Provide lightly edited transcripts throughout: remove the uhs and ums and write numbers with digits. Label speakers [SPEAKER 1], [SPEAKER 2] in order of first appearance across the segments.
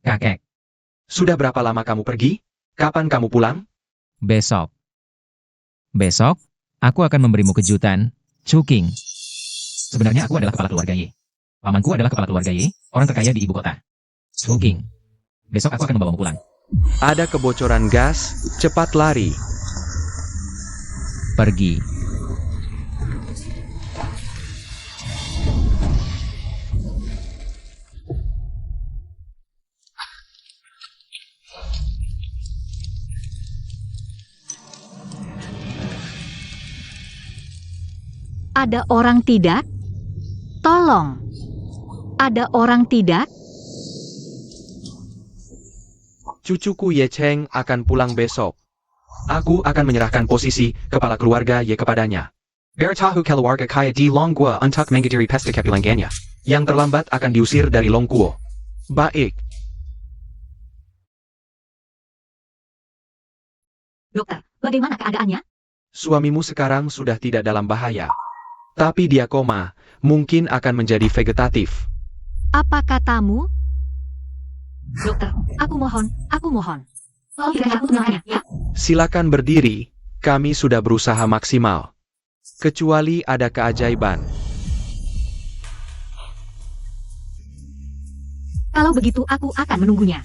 [SPEAKER 1] Kakek,
[SPEAKER 2] Sudah berapa lama kamu pergi? Kapan kamu pulang?
[SPEAKER 1] besok. Besok, aku akan memberimu kejutan, Cuking. Sebenarnya aku adalah kepala keluarga Y. Pamanku adalah kepala keluarga Y, orang terkaya di ibu kota. Cuking. Besok aku akan membawamu pulang.
[SPEAKER 2] Ada kebocoran gas, cepat lari.
[SPEAKER 1] Pergi.
[SPEAKER 3] Ada orang tidak? Tolong. Ada orang tidak?
[SPEAKER 2] Cucuku Ye Cheng akan pulang besok. Aku akan menyerahkan posisi kepala keluarga Ye kepadanya. Beritahu keluarga kaya di Longguo untuk menghadiri pesta kepulangannya. Yang terlambat akan diusir dari Longguo. Baik.
[SPEAKER 3] Dokter, bagaimana keadaannya?
[SPEAKER 2] Suamimu sekarang sudah tidak dalam bahaya. Tapi dia koma, mungkin akan menjadi vegetatif.
[SPEAKER 3] Apa katamu? Dokter, aku mohon, aku mohon. Tolong kiranya aku menyelesaikannya, ya.
[SPEAKER 2] Silakan berdiri, kami sudah berusaha maksimal. Kecuali ada keajaiban.
[SPEAKER 3] Kalau begitu aku akan menunggunya.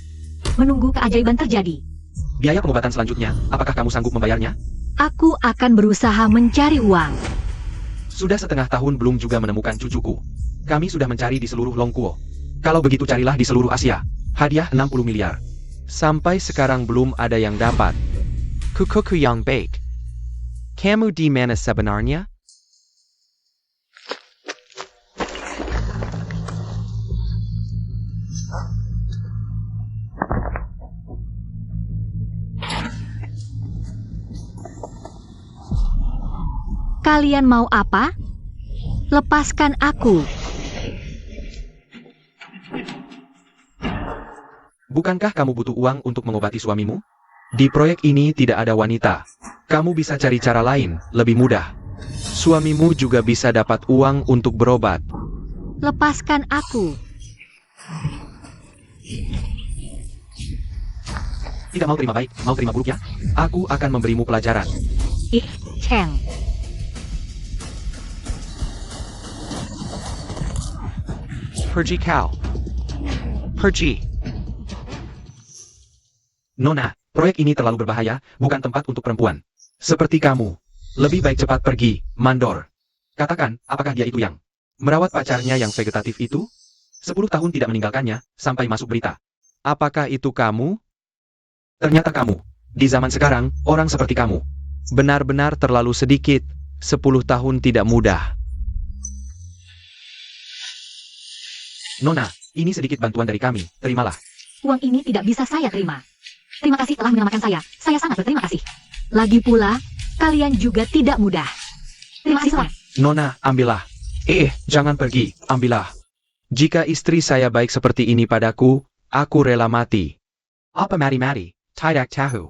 [SPEAKER 3] Menunggu keajaiban terjadi.
[SPEAKER 2] Biaya pengobatan selanjutnya, apakah kamu sanggup membayarnya?
[SPEAKER 3] Aku akan berusaha mencari uang.
[SPEAKER 2] Sudah setengah tahun belum juga menemukan cucuku. Kami sudah mencari di seluruh Longguo. Kalau begitu carilah di seluruh Asia. Hadiah 60 miliar. Sampai sekarang belum ada yang dapat. Kukuku yang baik. Kamu di mana sebenarnya?
[SPEAKER 3] Kalian mau apa? Lepaskan aku.
[SPEAKER 2] Bukankah kamu butuh uang untuk mengobati suamimu? Di proyek ini tidak ada wanita. Kamu bisa cari cara lain, lebih mudah. Suamimu juga bisa dapat uang untuk berobat.
[SPEAKER 3] Lepaskan aku.
[SPEAKER 2] Tidak mau terima baik, mau terima buruk ya? Aku akan memberimu pelajaran.
[SPEAKER 3] Ih, Cheng.
[SPEAKER 2] Pergi kau. Pergi. Nona, proyek ini terlalu berbahaya, bukan tempat untuk perempuan. Seperti kamu. Lebih baik cepat pergi, mandor. Katakan, apakah dia itu yang merawat pacarnya yang vegetatif itu? 10 tahun tidak meninggalkannya, sampai masuk berita. Apakah itu kamu? Ternyata kamu. Di zaman sekarang, orang seperti kamu benar-benar terlalu sedikit. 10 tahun tidak mudah. Nona, ini sedikit bantuan dari kami, terimalah.
[SPEAKER 3] Uang ini tidak bisa saya terima. Terima kasih telah menyelamatkan saya. Saya sangat berterima kasih. Lagi pula, kalian juga tidak mudah. Terima kasih semua.
[SPEAKER 2] Nona, ambillah. Jangan pergi, ambillah. Jika istri saya baik seperti ini padaku, aku rela mati. Apa mati-mati? Tidak tahu.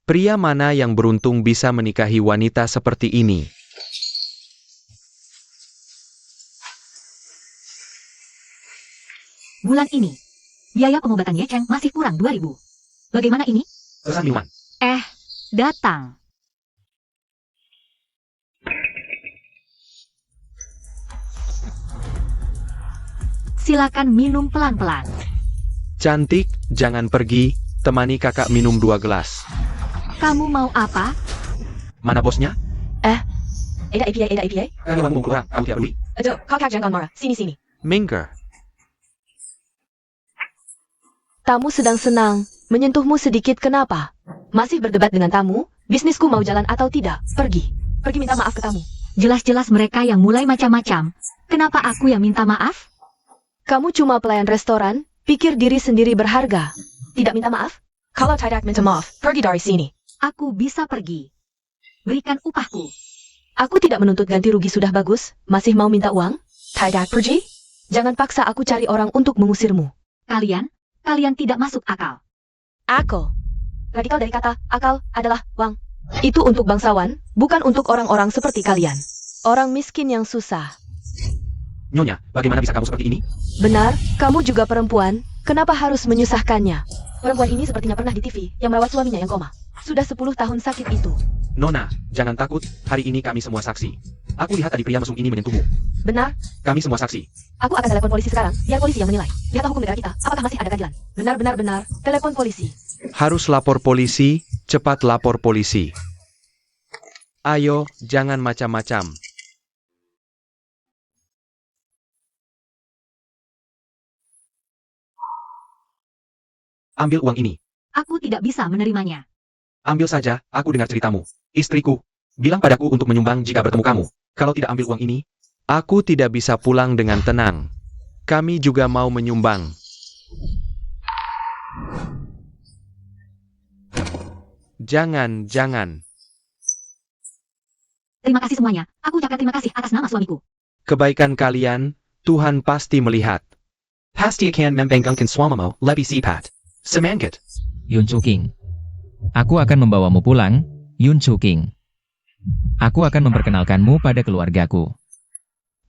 [SPEAKER 2] Pria mana yang beruntung bisa menikahi wanita seperti ini?
[SPEAKER 3] Bulan ini, biaya pengobatan Ye Cheng masih kurang 2.000. Bagaimana ini?
[SPEAKER 2] Pesan minuman.
[SPEAKER 3] Datang. Silakan minum pelan-pelan.
[SPEAKER 2] Cantik, jangan pergi, temani kakak minum 2 gelas.
[SPEAKER 3] Kamu mau apa?
[SPEAKER 2] Mana bosnya?
[SPEAKER 4] Ada APA.
[SPEAKER 2] Kami mau kurang, kamu tidak peduli.
[SPEAKER 4] Kakak jangan marah. Sini.
[SPEAKER 2] Mingger.
[SPEAKER 4] Tamu sedang senang. Menyentuhmu sedikit kenapa? Masih berdebat dengan tamu? Bisnisku mau jalan atau tidak? Pergi minta maaf ke tamu.
[SPEAKER 3] Jelas-jelas mereka yang mulai macam-macam. Kenapa aku yang minta maaf?
[SPEAKER 4] Kamu cuma pelayan restoran, pikir diri sendiri berharga. Tidak minta maaf? Kalau tidak minta maaf, pergi dari sini.
[SPEAKER 3] Aku bisa pergi. Berikan upahku.
[SPEAKER 4] Aku tidak menuntut ganti rugi sudah bagus. Masih mau minta uang? Tidak pergi? Jangan paksa aku cari orang untuk mengusirmu.
[SPEAKER 3] Kalian tidak masuk akal.
[SPEAKER 4] Akal. Radikal dari kata akal adalah uang. Itu untuk bangsawan, bukan untuk orang-orang seperti kalian. Orang miskin yang susah.
[SPEAKER 2] Nyonya, bagaimana bisa kamu seperti ini?
[SPEAKER 4] Benar, kamu juga perempuan. Kenapa harus menyusahkannya? Perempuan ini sepertinya pernah di TV yang merawat suaminya yang koma. Sudah 10 tahun sakit itu.
[SPEAKER 2] Nona, jangan takut, hari ini kami semua saksi. Aku lihat tadi pria mesum ini menyentuhmu.
[SPEAKER 4] Benar?
[SPEAKER 2] Kami semua saksi.
[SPEAKER 4] Aku akan telepon polisi sekarang, biar polisi yang menilai. Lihatlah hukum negara kita, apakah masih ada keadilan. Benar, telepon polisi.
[SPEAKER 2] Harus lapor polisi, cepat lapor polisi. Ayo, jangan macam-macam. Ambil uang ini.
[SPEAKER 3] Aku tidak bisa menerimanya.
[SPEAKER 2] Ambil saja, aku dengar ceritamu. Istriku, bilang padaku untuk menyumbang jika bertemu kamu. Kalau tidak ambil uang ini, aku tidak bisa pulang dengan tenang. Kami juga mau menyumbang. Jangan.
[SPEAKER 3] Terima kasih semuanya. Aku ucapkan terima kasih atas nama suamiku.
[SPEAKER 2] Kebaikan kalian, Tuhan pasti melihat. Pasti akan membanggakan suamamu, lebih sifat. Semangat.
[SPEAKER 1] Yun Chuking. Aku akan membawamu pulang, Yun Chuking. Aku akan memperkenalkanmu pada keluargaku.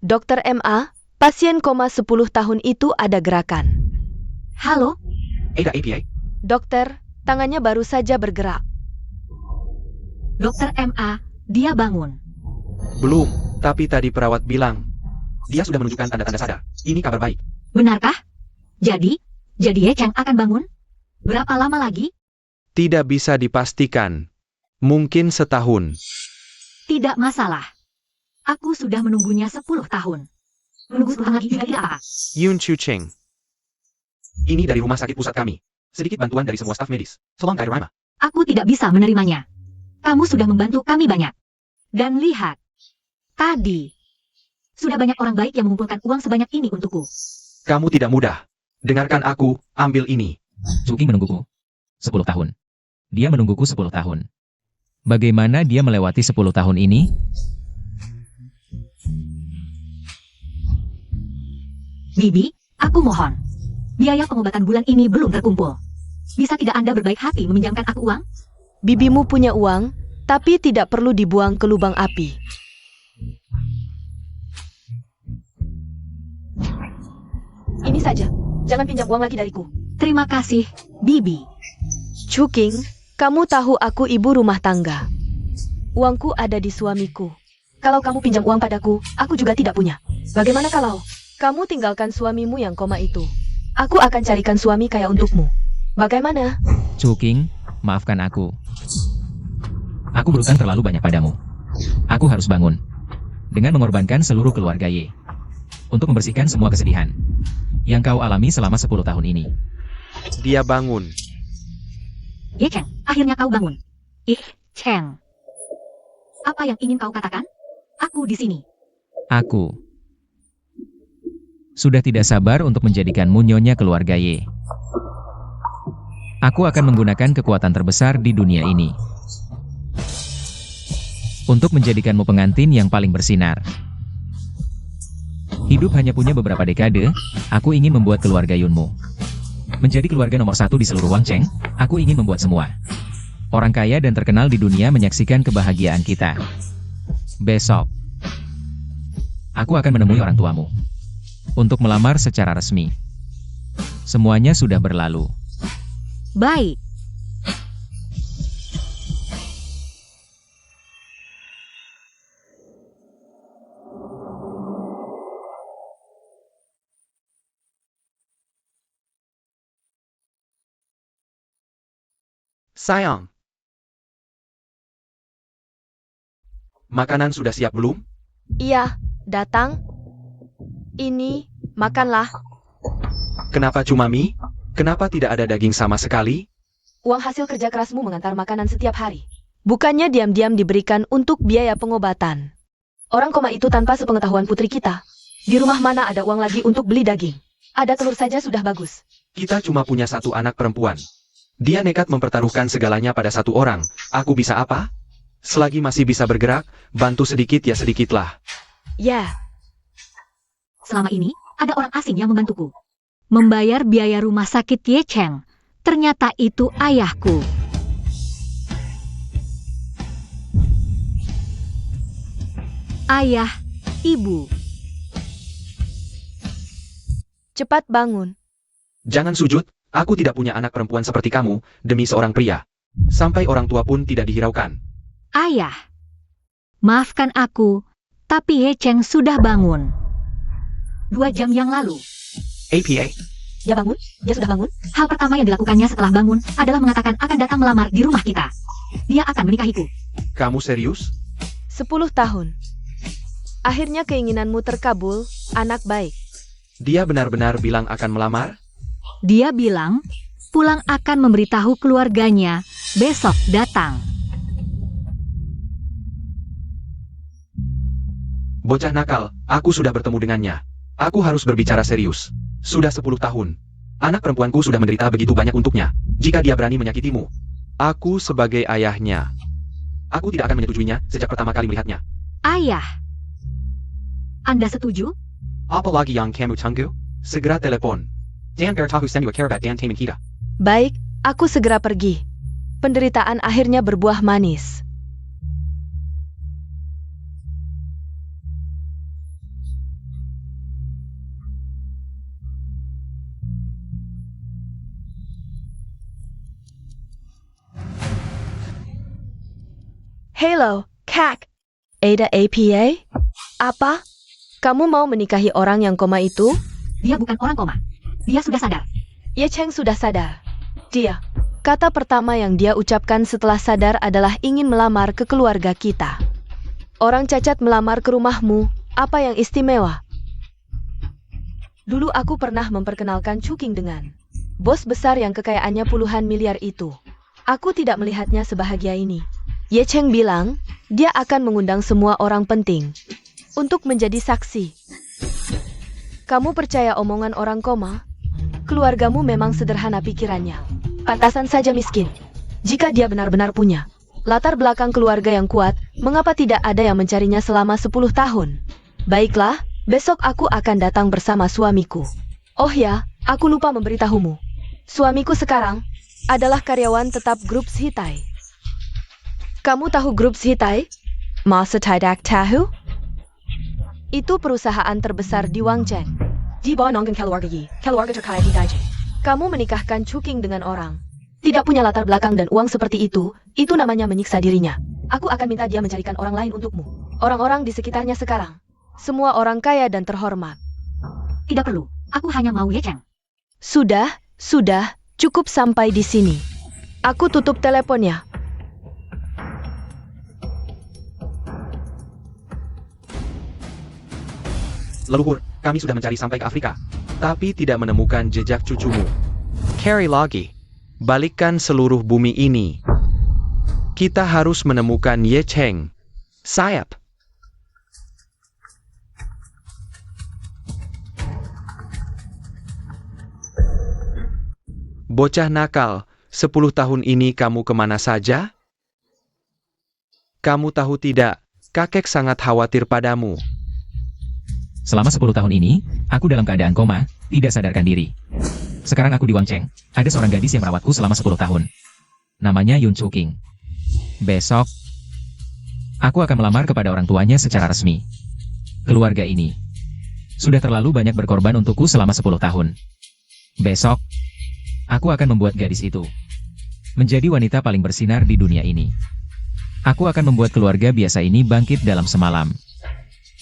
[SPEAKER 4] Dokter MA, pasien koma 10 tahun itu ada gerakan.
[SPEAKER 3] Halo,
[SPEAKER 2] Ada APA?
[SPEAKER 4] Dokter, tangannya baru saja bergerak.
[SPEAKER 3] Dokter MA, dia bangun.
[SPEAKER 2] Belum, tapi tadi perawat bilang. Dia sudah menunjukkan tanda-tanda sadar. Ini kabar baik.
[SPEAKER 3] Benarkah? Jadi Ye Cheng akan bangun? Berapa lama lagi?
[SPEAKER 2] Tidak bisa dipastikan. Mungkin setahun.
[SPEAKER 3] Tidak masalah. Aku sudah menunggunya 10 tahun. Menunggu 10 tahun lagi juga tidak apa.
[SPEAKER 2] Yun Chucheng. Ini dari rumah sakit pusat kami. Sedikit bantuan dari semua staf medis. Tolong Rama.
[SPEAKER 3] Aku tidak bisa menerimanya. Kamu sudah membantu kami banyak. Dan lihat. Tadi. Sudah banyak orang baik yang mengumpulkan uang sebanyak ini untukku.
[SPEAKER 2] Kamu tidak mudah. Dengarkan aku, ambil ini.
[SPEAKER 1] Chuking menungguku 10 tahun. Dia menungguku 10 tahun. Bagaimana dia melewati 10 tahun ini?
[SPEAKER 3] Bibi, aku mohon. Biaya pengobatan bulan ini belum terkumpul. Bisa tidak Anda berbaik hati meminjamkan aku uang?
[SPEAKER 4] Bibimu punya uang, tapi tidak perlu dibuang ke lubang api. Ini saja, jangan pinjam uang lagi dariku.
[SPEAKER 3] Terima kasih, Bibi.
[SPEAKER 4] Chuking, kamu tahu aku ibu rumah tangga. Uangku ada di suamiku. Kalau kamu pinjam uang padaku, aku juga tidak punya. Bagaimana kalau kamu tinggalkan suamimu yang koma itu? Aku akan carikan suami kaya untukmu. Bagaimana?
[SPEAKER 1] Chuking, maafkan aku. Aku berutang terlalu banyak padamu. Aku harus bangun. Dengan mengorbankan seluruh keluarga Ye. Untuk membersihkan semua kesedihan yang kau alami selama 10 tahun ini.
[SPEAKER 2] Dia bangun.
[SPEAKER 3] Ye Cheng, akhirnya kau bangun. Cheng. Apa yang ingin kau katakan? Aku di sini.
[SPEAKER 1] Aku sudah tidak sabar untuk menjadikanmu nyonya keluarga Ye. Aku akan menggunakan kekuatan terbesar di dunia ini untuk menjadikanmu pengantin yang paling bersinar. Hidup hanya punya beberapa dekade, aku ingin membuat keluarga Yunmu menjadi keluarga nomor 1 di seluruh Wangcheng. Aku ingin membuat semua orang kaya dan terkenal di dunia menyaksikan kebahagiaan kita. Besok, aku akan menemui orang tuamu untuk melamar secara resmi. Semuanya sudah berlalu.
[SPEAKER 3] Baik.
[SPEAKER 2] Sayang. Makanan sudah siap belum?
[SPEAKER 4] Iya, datang. Ini, makanlah.
[SPEAKER 2] Kenapa cuma mie? Kenapa tidak ada daging sama sekali?
[SPEAKER 4] Uang hasil kerja kerasmu mengantar makanan setiap hari. Bukannya diam-diam diberikan untuk biaya pengobatan. Orang koma itu tanpa sepengetahuan putri kita. Di rumah mana ada uang lagi untuk beli daging? Ada telur saja sudah bagus.
[SPEAKER 2] Kita cuma punya satu anak perempuan. Dia nekat mempertaruhkan segalanya pada satu orang. Aku bisa apa? Selagi masih bisa bergerak, bantu sedikit ya sedikitlah.
[SPEAKER 4] Ya,
[SPEAKER 3] Selama ini, ada orang asing yang membantuku. Membayar biaya rumah sakit Ye Cheng. Ternyata itu ayahku. Ayah, ibu.
[SPEAKER 4] cepat bangun.
[SPEAKER 2] Jangan sujud, aku tidak punya anak perempuan seperti kamu, demi seorang pria. Sampai orang tua pun tidak dihiraukan.
[SPEAKER 3] Ayah, maafkan aku, tapi Ye Cheng sudah bangun. 2 jam yang lalu.
[SPEAKER 2] APA,
[SPEAKER 3] Dia bangun? Dia sudah bangun? Hal pertama yang dilakukannya setelah bangun adalah mengatakan akan datang melamar di rumah kita. Dia akan menikahiku.
[SPEAKER 2] kamu serius?
[SPEAKER 4] 10 tahun. Akhirnya keinginanmu terkabul, anak baik.
[SPEAKER 2] Dia benar-benar bilang akan melamar?
[SPEAKER 3] Dia bilang, pulang akan memberitahu keluarganya, besok datang.
[SPEAKER 2] Bocah nakal, aku sudah bertemu dengannya. Aku harus berbicara serius. Sudah 10 tahun. Anak perempuanku sudah menderita begitu banyak untuknya. Jika dia berani menyakitimu, aku sebagai ayahnya. Aku tidak akan menyetujuinya sejak pertama kali melihatnya.
[SPEAKER 3] Ayah, Anda setuju?
[SPEAKER 2] Apalagi yang kamu tunggu? Segera telepon. Dan beritahu semua kerabat dan teman kita.
[SPEAKER 4] Baik, aku segera pergi. Penderitaan akhirnya berbuah manis. Hello, Kak. Ada APA? Apa? Kamu mau menikahi orang yang koma itu?
[SPEAKER 3] Dia bukan orang koma. Dia sudah sadar.
[SPEAKER 4] Ye Cheng sudah sadar. Dia. Kata pertama yang dia ucapkan setelah sadar adalah ingin melamar ke keluarga kita. Orang cacat melamar ke rumahmu, apa yang istimewa? Dulu aku pernah memperkenalkan Chuking dengan bos besar yang kekayaannya puluhan miliar itu. Aku tidak melihatnya sebahagia ini. Ye Cheng bilang, dia akan mengundang semua orang penting untuk menjadi saksi. Kamu percaya omongan orang koma? Keluargamu memang sederhana pikirannya. Pantasan saja miskin. Jika dia benar-benar punya latar belakang keluarga yang kuat, mengapa tidak ada yang mencarinya selama 10 tahun? Baiklah, besok aku akan datang bersama suamiku. Oh ya, aku lupa memberitahumu. Suamiku sekarang adalah karyawan tetap grup Hitai. Kamu tahu grup Hitai? Masa tidak tahu? Itu perusahaan terbesar di Wangcheng. Di bawah naungan keluarga terkaya di Daiji. Kamu menikahkan Chuking dengan orang tidak punya latar belakang dan uang seperti itu namanya menyiksa dirinya. Aku akan minta dia mencarikan orang lain untukmu. Orang-orang di sekitarnya sekarang. Semua orang kaya dan terhormat.
[SPEAKER 3] Tidak perlu. Aku hanya mau Ye Cheng.
[SPEAKER 4] Sudah, cukup sampai di sini. Aku tutup teleponnya.
[SPEAKER 2] Leluhur, kami sudah mencari sampai ke Afrika, tapi tidak menemukan jejak cucumu. Carry lagi. Balikkan seluruh bumi ini. Kita harus menemukan Ye Cheng. Sayap. Bocah nakal, 10 tahun ini kamu kemana saja? Kamu tahu tidak, kakek sangat khawatir padamu.
[SPEAKER 1] Selama 10 tahun ini, aku dalam keadaan koma, tidak sadarkan diri. Sekarang aku di Wangcheng. Ada seorang gadis yang merawatku selama 10 tahun. Namanya Yun Chuking. Besok, aku akan melamar kepada orang tuanya secara resmi. Keluarga ini sudah terlalu banyak berkorban untukku selama 10 tahun. Besok, aku akan membuat gadis itu menjadi wanita paling bersinar di dunia ini. Aku akan membuat keluarga biasa ini bangkit dalam semalam.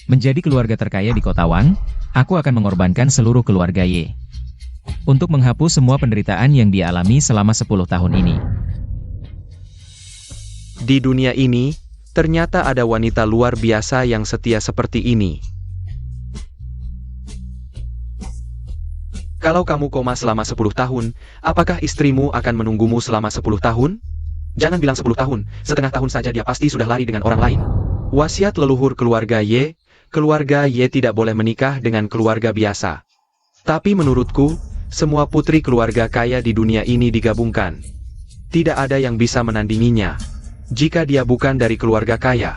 [SPEAKER 1] Menjadi keluarga terkaya di kota Wang, aku akan mengorbankan seluruh keluarga Ye untuk menghapus semua penderitaan yang dialami selama 10 tahun ini.
[SPEAKER 2] Di dunia ini, ternyata ada wanita luar biasa yang setia seperti ini. Kalau kamu koma selama 10 tahun, apakah istrimu akan menunggumu selama 10 tahun? Jangan bilang 10 tahun, setengah tahun saja dia pasti sudah lari dengan orang lain. Wasiat leluhur keluarga Ye tidak boleh menikah dengan keluarga biasa. Tapi menurutku, semua putri keluarga kaya di dunia ini digabungkan. Tidak ada yang bisa menandinginya. Jika dia bukan dari keluarga kaya,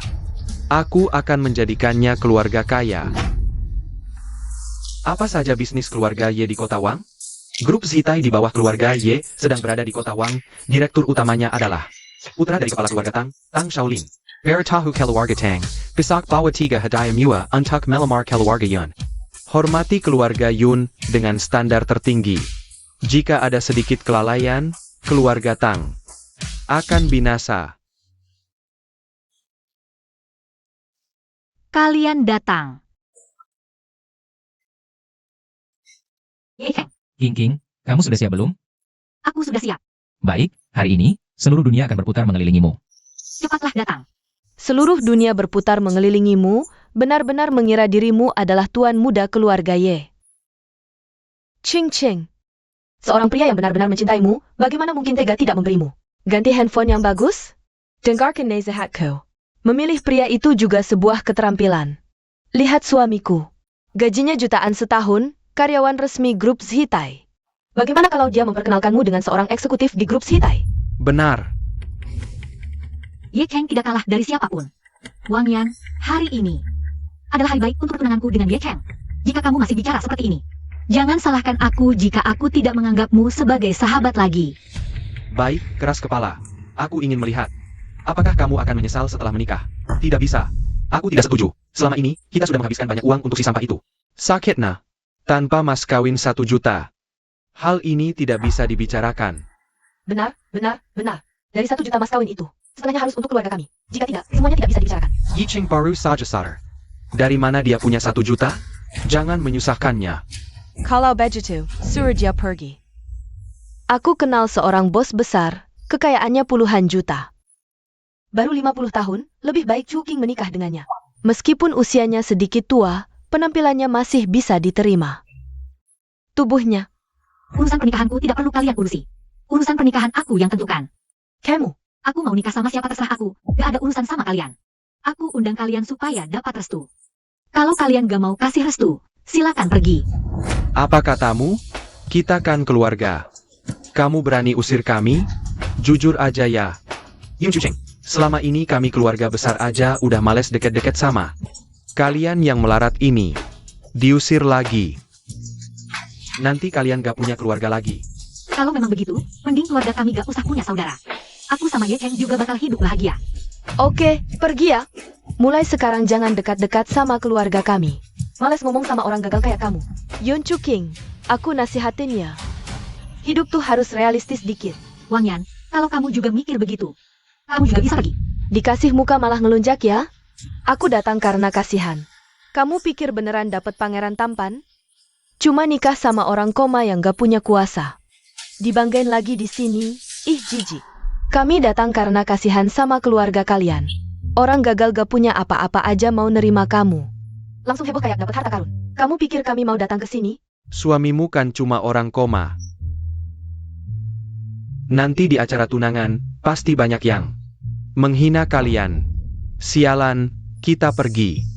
[SPEAKER 2] aku akan menjadikannya keluarga kaya. Apa saja bisnis keluarga Ye di kota Wang? Grup Hitai di bawah keluarga Ye sedang berada di kota Wang. Direktur utamanya adalah putra dari kepala keluarga Tang Shaolin. Beritahu keluarga Tang, pisak bawa 3 hadiah mewah untuk melamar keluarga Yun. Hormati keluarga Yun dengan standar tertinggi. Jika ada sedikit kelalaian, keluarga Tang akan binasa.
[SPEAKER 3] Kalian datang. Ye Cheng,
[SPEAKER 1] King King, kamu sudah siap belum?
[SPEAKER 3] aku sudah siap.
[SPEAKER 1] Baik, hari ini, seluruh dunia akan berputar mengelilingimu.
[SPEAKER 3] Cepatlah datang.
[SPEAKER 4] Seluruh dunia berputar mengelilingimu, benar-benar mengira dirimu adalah tuan muda keluarga Ye. Ching Ching. Seorang pria yang benar-benar mencintaimu, bagaimana mungkin tega tidak memberimu? Ganti handphone yang bagus? Dengarkan nasihatku. Memilih pria itu juga sebuah keterampilan. Lihat suamiku. Gajinya jutaan setahun, karyawan resmi grup Zhitai. Bagaimana kalau dia memperkenalkanmu dengan seorang eksekutif di grup Zhitai?
[SPEAKER 2] Benar.
[SPEAKER 3] Ye Cheng tidak kalah dari siapapun. Wang Yan, hari ini adalah hari baik untuk pertunanganku dengan Ye Cheng. Jika kamu masih bicara seperti ini, jangan salahkan aku jika aku tidak menganggapmu sebagai sahabat lagi.
[SPEAKER 2] Baik, keras kepala. Aku ingin melihat. Apakah kamu akan menyesal setelah menikah? Tidak bisa. Aku tidak setuju. Selama ini, kita sudah menghabiskan banyak uang untuk si sampah itu. Sakitna. Tanpa mas kawin 1 juta. Hal ini tidak bisa dibicarakan.
[SPEAKER 4] Benar. Dari 1 juta mas kawin itu, setelahnya harus untuk keluarga kami. Jika tidak, semuanya tidak bisa dibicarakan.
[SPEAKER 2] Yicheng baru saja sadar. Dari mana dia punya 1 juta? Jangan menyusahkannya.
[SPEAKER 4] Kalau begitu, suruh dia pergi. Aku kenal seorang bos besar, kekayaannya puluhan juta. Baru 50 tahun, lebih baik Chu King menikah dengannya. Meskipun usianya sedikit tua, penampilannya masih bisa diterima. Tubuhnya,
[SPEAKER 3] Urusan pernikahanku tidak perlu kalian urusi. Urusan pernikahan aku yang tentukan.
[SPEAKER 4] kamu.
[SPEAKER 3] Aku mau nikah sama siapa terserah aku. Gak ada urusan sama kalian. Aku undang kalian supaya dapat restu. Kalau kalian gak mau kasih restu, silakan pergi.
[SPEAKER 2] Apa katamu? Kita kan keluarga. Kamu berani usir kami? Jujur aja ya. Yun Chucheng, selama ini kami keluarga besar aja udah males deket-deket sama. Kalian yang melarat ini, diusir lagi. Nanti kalian gak punya keluarga lagi.
[SPEAKER 3] Kalau memang begitu, mending keluarga kami gak usah punya saudara. Aku sama Ye Cheng juga bakal hidup bahagia.
[SPEAKER 4] Oke, pergi ya. Mulai sekarang jangan dekat-dekat sama keluarga kami. Males ngomong sama orang gagal kayak kamu. Yun Chu King, aku nasihatin ya. Hidup tuh harus realistis dikit.
[SPEAKER 3] Wang Yan, kalau kamu juga mikir begitu, kamu juga bisa pergi.
[SPEAKER 4] Dikasih muka malah ngelunjak ya? Aku datang karena kasihan. Kamu pikir beneran dapat pangeran tampan? Cuma nikah sama orang koma yang gak punya kuasa. Dibanggain lagi di sini, ih jijik. Kami datang karena kasihan sama keluarga kalian. Orang gagal gak punya apa-apa aja mau nerima kamu. Langsung heboh kayak dapat harta karun. Kamu pikir kami mau datang ke sini?
[SPEAKER 2] Suamimu kan cuma orang koma. Nanti di acara tunangan, pasti banyak yang menghina kalian. Sialan, kita pergi.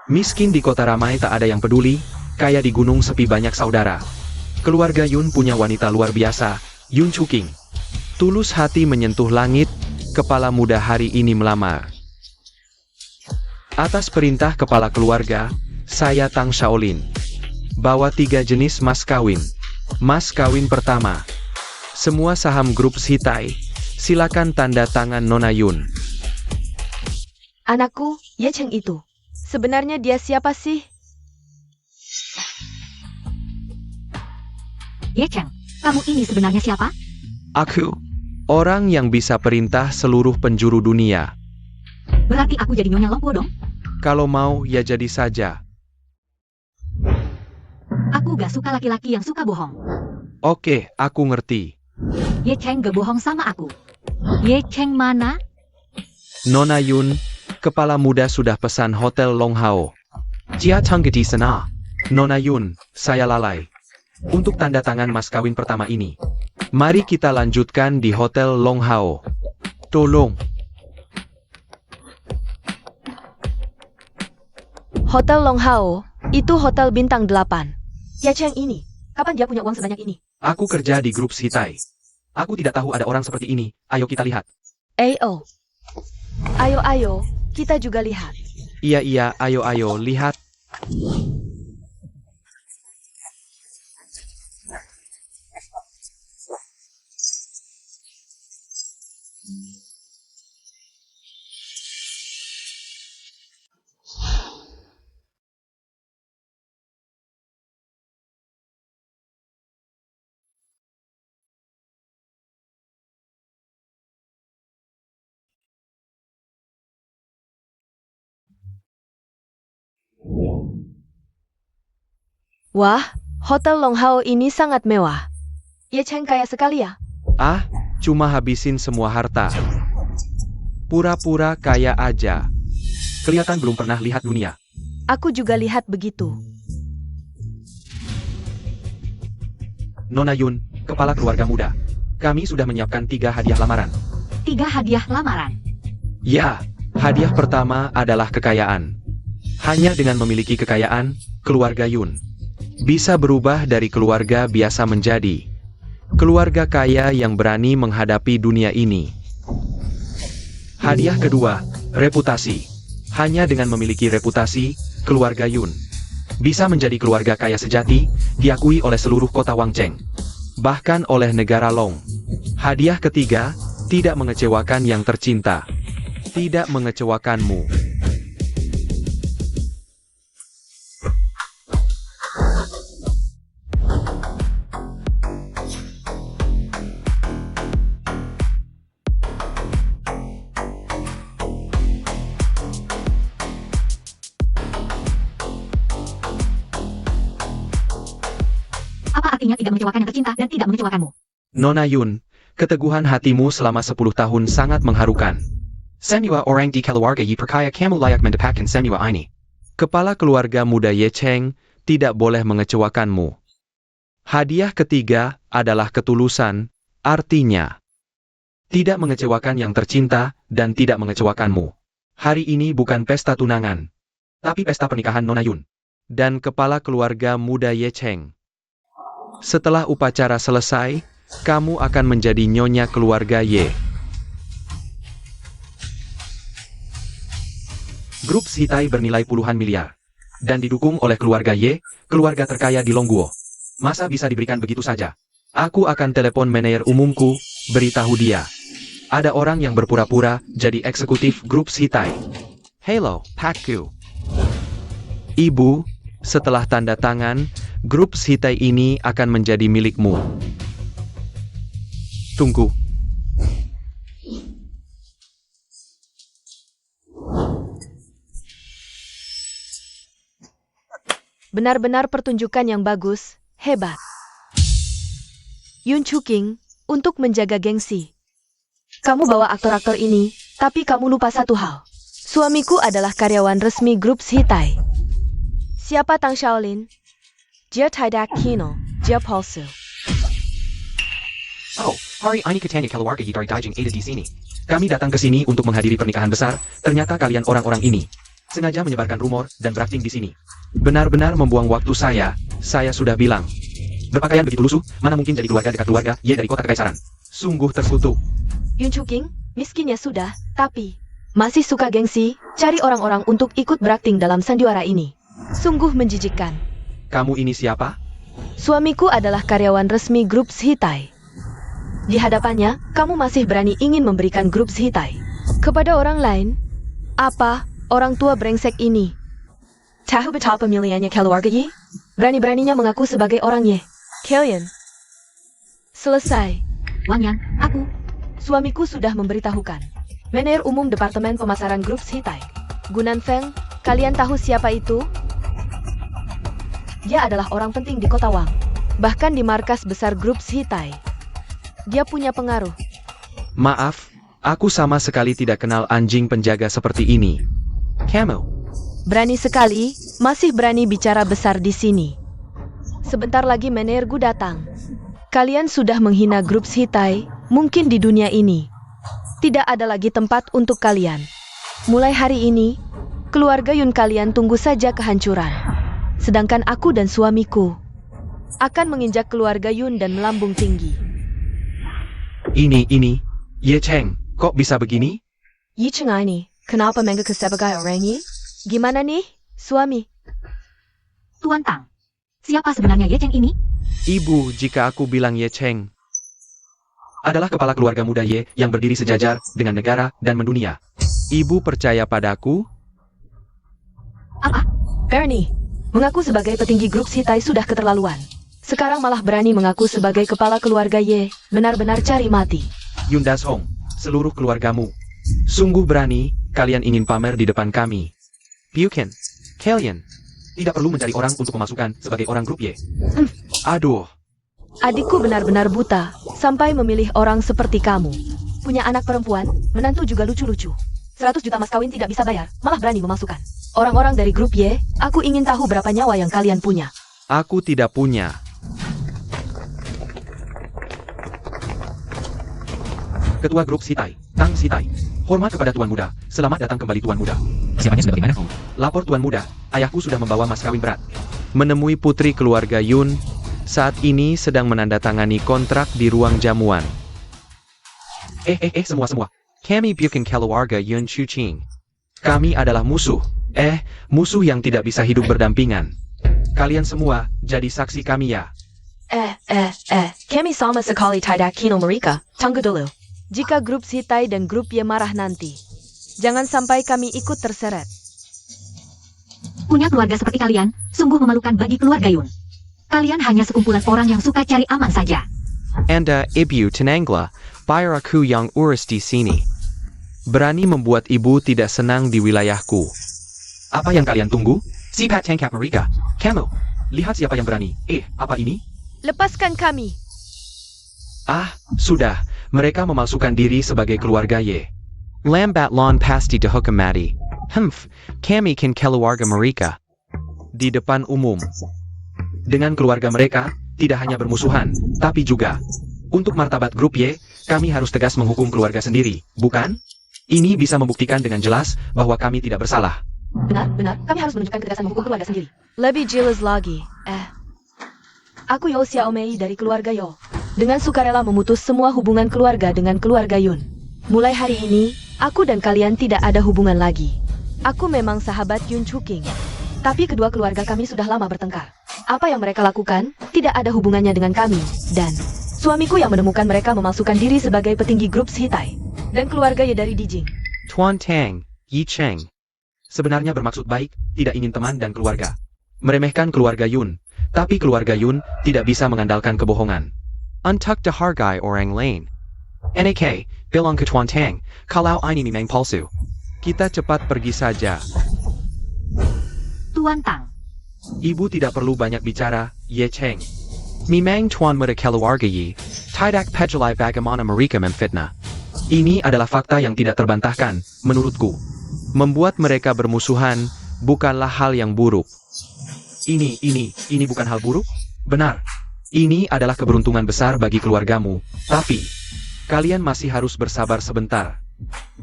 [SPEAKER 2] Miskin di kota ramai tak ada yang peduli, kaya di gunung sepi banyak saudara. Keluarga Yun punya wanita luar biasa, Yun Chu King. Tulus hati menyentuh langit, kepala muda hari ini melamar. Atas perintah kepala keluarga, saya Tang Shaolin. Bawa 3 jenis mas kawin. Mas kawin pertama. Semua saham grup Zhitai, silakan tanda tangan Nona Yun.
[SPEAKER 4] Anakku, Ye Cheng itu. Sebenarnya dia siapa sih?
[SPEAKER 3] Ye Cheng, kamu ini sebenarnya siapa?
[SPEAKER 2] Aku, orang yang bisa perintah seluruh penjuru dunia.
[SPEAKER 3] Berarti aku jadi Nyonya Longpo dong?
[SPEAKER 2] Kalau mau, ya jadi saja.
[SPEAKER 3] Aku gak suka laki-laki yang suka bohong.
[SPEAKER 2] Oke, aku ngerti.
[SPEAKER 3] Ye Cheng gak bohong sama aku. Ye Cheng mana?
[SPEAKER 2] Nona Yun, kepala muda sudah pesan hotel Long Hao. Jia Changge di sana. Nona Yun, saya lalai. Untuk tanda tangan mas kawin pertama ini, mari kita lanjutkan di hotel Long Hao. Tolong.
[SPEAKER 4] Hotel Long Hao, itu hotel bintang 8. Ye Cheng ini, kapan dia punya uang sebanyak ini?
[SPEAKER 2] Aku kerja di grup Zhitai. Aku tidak tahu ada orang seperti ini. Ayo kita lihat.
[SPEAKER 4] Ayo. Ayo, kita juga lihat.
[SPEAKER 2] Iya, ayo, lihat.
[SPEAKER 4] Wah, Hotel Longhao ini sangat mewah. Ye Cheng kaya sekali ya?
[SPEAKER 2] Ah, cuma habisin semua harta. Pura-pura kaya aja. Kelihatan belum pernah lihat dunia.
[SPEAKER 4] Aku juga lihat begitu.
[SPEAKER 2] Nona Yun, kepala keluarga muda. Kami sudah menyiapkan 3 hadiah lamaran.
[SPEAKER 3] 3 hadiah lamaran.
[SPEAKER 2] Ya, hadiah pertama adalah kekayaan. Hanya dengan memiliki kekayaan, keluarga Yun bisa berubah dari keluarga biasa menjadi keluarga kaya yang berani menghadapi dunia ini. Hadiah kedua, reputasi. Hanya dengan memiliki reputasi, keluarga Yun bisa menjadi keluarga kaya sejati, diakui oleh seluruh kota Wangcheng, bahkan oleh negara Long. Hadiah ketiga, tidak mengecewakan yang tercinta. Tidak mengecewakanmu.
[SPEAKER 3] Apa artinya tidak mengecewakan yang tercinta dan tidak mengecewakanmu?
[SPEAKER 2] Nona Yun, keteguhan hatimu selama 10 tahun sangat mengharukan. Semua orang di keluarga Yi percaya kamu layak mendapatkan semua ini. Kepala keluarga muda Ye Cheng tidak boleh mengecewakanmu. Hadiah ketiga adalah ketulusan, artinya tidak mengecewakan yang tercinta dan tidak mengecewakanmu. Hari ini bukan pesta tunangan, tapi pesta pernikahan Nona Yun dan kepala keluarga muda Ye Cheng. Setelah upacara selesai, kamu akan menjadi nyonya keluarga Ye. Grup Hitai bernilai puluhan miliar dan didukung oleh keluarga Ye, keluarga terkaya di Longguo. Masa bisa diberikan begitu saja? Aku akan telepon manajer umumku, beritahu dia. Ada orang yang berpura-pura jadi eksekutif grup Hitai. Hello, Pakku. Ibu, setelah tanda tangan, grup Hitai ini akan menjadi milikmu. Tunggu.
[SPEAKER 4] Benar-benar pertunjukan yang bagus, hebat. Yun Chuking, untuk menjaga gengsi. Kamu bawa aktor-aktor ini, tapi kamu lupa satu hal. Suamiku adalah karyawan resmi grup Hitai. Siapa Tang Shaolin? Dia tidak kino, dia palsu.
[SPEAKER 2] Oh, hari ini katanya keluarga Hitai Daijing ada di sini. Kami datang ke sini untuk menghadiri pernikahan besar, ternyata kalian orang-orang ini sengaja menyebarkan rumor dan berakting di sini. Benar-benar membuang waktu saya sudah bilang. Berpakaian begitu lusuh, mana mungkin jadi keluarga dekat keluarga Ye dari kota kekaisaran. Sungguh terkutuk.
[SPEAKER 4] Yun Chuking, miskinnya sudah, tapi masih suka gengsi, cari orang-orang untuk ikut berakting dalam sandiwara ini. Sungguh menjijikkan.
[SPEAKER 2] Kamu ini siapa?
[SPEAKER 4] Suamiku adalah karyawan resmi grup Hitai. Di hadapannya, kamu masih berani ingin memberikan grup Hitai kepada orang lain? Apa, orang tua brengsek ini? Tahu betapa pemilihannya keluarga Yi? Berani-beraninya mengaku sebagai orang Ye. Kalian. Selesai.
[SPEAKER 3] Wang Yan, aku.
[SPEAKER 4] Suamiku sudah memberitahukan. Manajer umum Departemen Pemasaran grup Hitai. Gunan Feng, kalian tahu siapa itu? Dia adalah orang penting di kota Wang. Bahkan di markas besar grup Hitai. Dia punya pengaruh.
[SPEAKER 2] Maaf, aku sama sekali tidak kenal anjing penjaga seperti ini. Kamu.
[SPEAKER 4] Berani sekali, masih berani bicara besar di sini. Sebentar lagi manajerku datang. Kalian sudah menghina grup Hitai, mungkin di dunia ini. Tidak ada lagi tempat untuk kalian. Mulai hari ini, keluarga Yun kalian tunggu saja kehancuran. Sedangkan aku dan suamiku akan menginjak keluarga Yun dan melambung tinggi.
[SPEAKER 2] Ini, Ye Cheng, kok bisa begini?
[SPEAKER 4] Yi Cheng ini, kenapa mengaku sebagai orang Yi? Gimana nih, suami?
[SPEAKER 3] Tuan Tang. Siapa sebenarnya Ye Cheng ini?
[SPEAKER 2] Ibu, jika aku bilang Ye Cheng adalah kepala keluarga muda Ye yang berdiri sejajar dengan negara dan mendunia. Ibu percaya padaku?
[SPEAKER 3] Apa?
[SPEAKER 4] Bernie, mengaku sebagai petinggi grup Hitai sudah keterlaluan. Sekarang malah berani mengaku sebagai kepala keluarga Ye, benar-benar cari mati.
[SPEAKER 2] Yundas Hong, seluruh keluargamu. Sungguh berani, kalian ingin pamer di depan kami. Pyuken, Kalian tidak perlu mencari orang untuk memasukkan sebagai orang grup Y. Aduh,
[SPEAKER 4] Adikku benar-benar buta, sampai memilih orang seperti kamu. Punya anak perempuan, menantu juga lucu-lucu. 100 juta mas kawin tidak bisa bayar, malah berani memasukkan orang-orang dari grup Y. Aku ingin tahu berapa nyawa yang kalian punya.
[SPEAKER 2] aku tidak punya. Ketua grup Sitai, Tang Sitai. Hormat kepada Tuan Muda. Selamat datang kembali Tuan Muda.
[SPEAKER 1] Siapanya sudah bagaimana?
[SPEAKER 2] Lapor Tuan Muda, ayahku sudah membawa mas kawin berat. Menemui putri keluarga Yun, saat ini sedang menandatangani kontrak di ruang jamuan. Semua. Kami bukan keluarga Yun Chuching. Kami adalah musuh. Musuh yang tidak bisa hidup berdampingan. Kalian semua jadi saksi kami ya.
[SPEAKER 4] Kami sama sekali tidak kenal mereka. Tunggu dulu. Jika grup Sitai dan grup Y marah nanti, jangan sampai kami ikut terseret.
[SPEAKER 3] Punya keluarga seperti kalian, sungguh memalukan bagi keluarga Yun. Kalian hanya sekumpulan orang yang suka cari aman saja.
[SPEAKER 2] Anda, ibu tenanglah, biar aku yang urus di sini. Berani membuat ibu tidak senang di wilayahku. Apa yang kalian tunggu? Sipat tangkap mereka. Kamu, lihat siapa yang berani. Apa ini?
[SPEAKER 4] Lepaskan kami.
[SPEAKER 2] Sudah. Mereka memalsukan diri sebagai keluarga Y. Lambat laun pasti dihukum mati. Kami kan keluarga mereka. Di depan umum. Dengan keluarga mereka, tidak hanya bermusuhan, tapi juga untuk martabat grup Y, kami harus tegas menghukum keluarga sendiri, bukan? Ini bisa membuktikan dengan jelas bahwa kami tidak bersalah.
[SPEAKER 3] Benar, kami harus menunjukkan ketegasan menghukum keluarga sendiri.
[SPEAKER 4] Lebih jelas lagi. Aku Yo Xiaomei dari keluarga Yo. Dengan sukarela memutus semua hubungan keluarga dengan keluarga Yun. Mulai hari ini, aku dan kalian tidak ada hubungan lagi. Aku memang sahabat Yun Chuking. Tapi kedua keluarga kami sudah lama bertengkar. Apa yang mereka lakukan, tidak ada hubungannya dengan kami. Dan suamiku yang menemukan mereka memasukkan diri sebagai petinggi grup Sitai. Dan keluarga Y dari Dijing.
[SPEAKER 2] Tuan Tang, Yi Cheng. Sebenarnya bermaksud baik, tidak ingin teman dan keluarga. Meremehkan keluarga Yun. Tapi keluarga Yun tidak bisa mengandalkan kebohongan. Untuk dihargai orang lain. NAK, bilang ke Tuan Tang, kalau ini memang palsu. Kita cepat pergi saja.
[SPEAKER 3] Tuan Tang,
[SPEAKER 2] Ibu tidak perlu banyak bicara, Ye Cheng. Memang Tuan Muda keluarga Yi, tidak pejelai bagaimana mereka memfitnah. Ini adalah fakta yang tidak terbantahkan, menurutku. Membuat mereka bermusuhan, bukanlah hal yang buruk. Ini bukan hal buruk? Benar. Ini adalah keberuntungan besar bagi keluargamu, tapi kalian masih harus bersabar sebentar.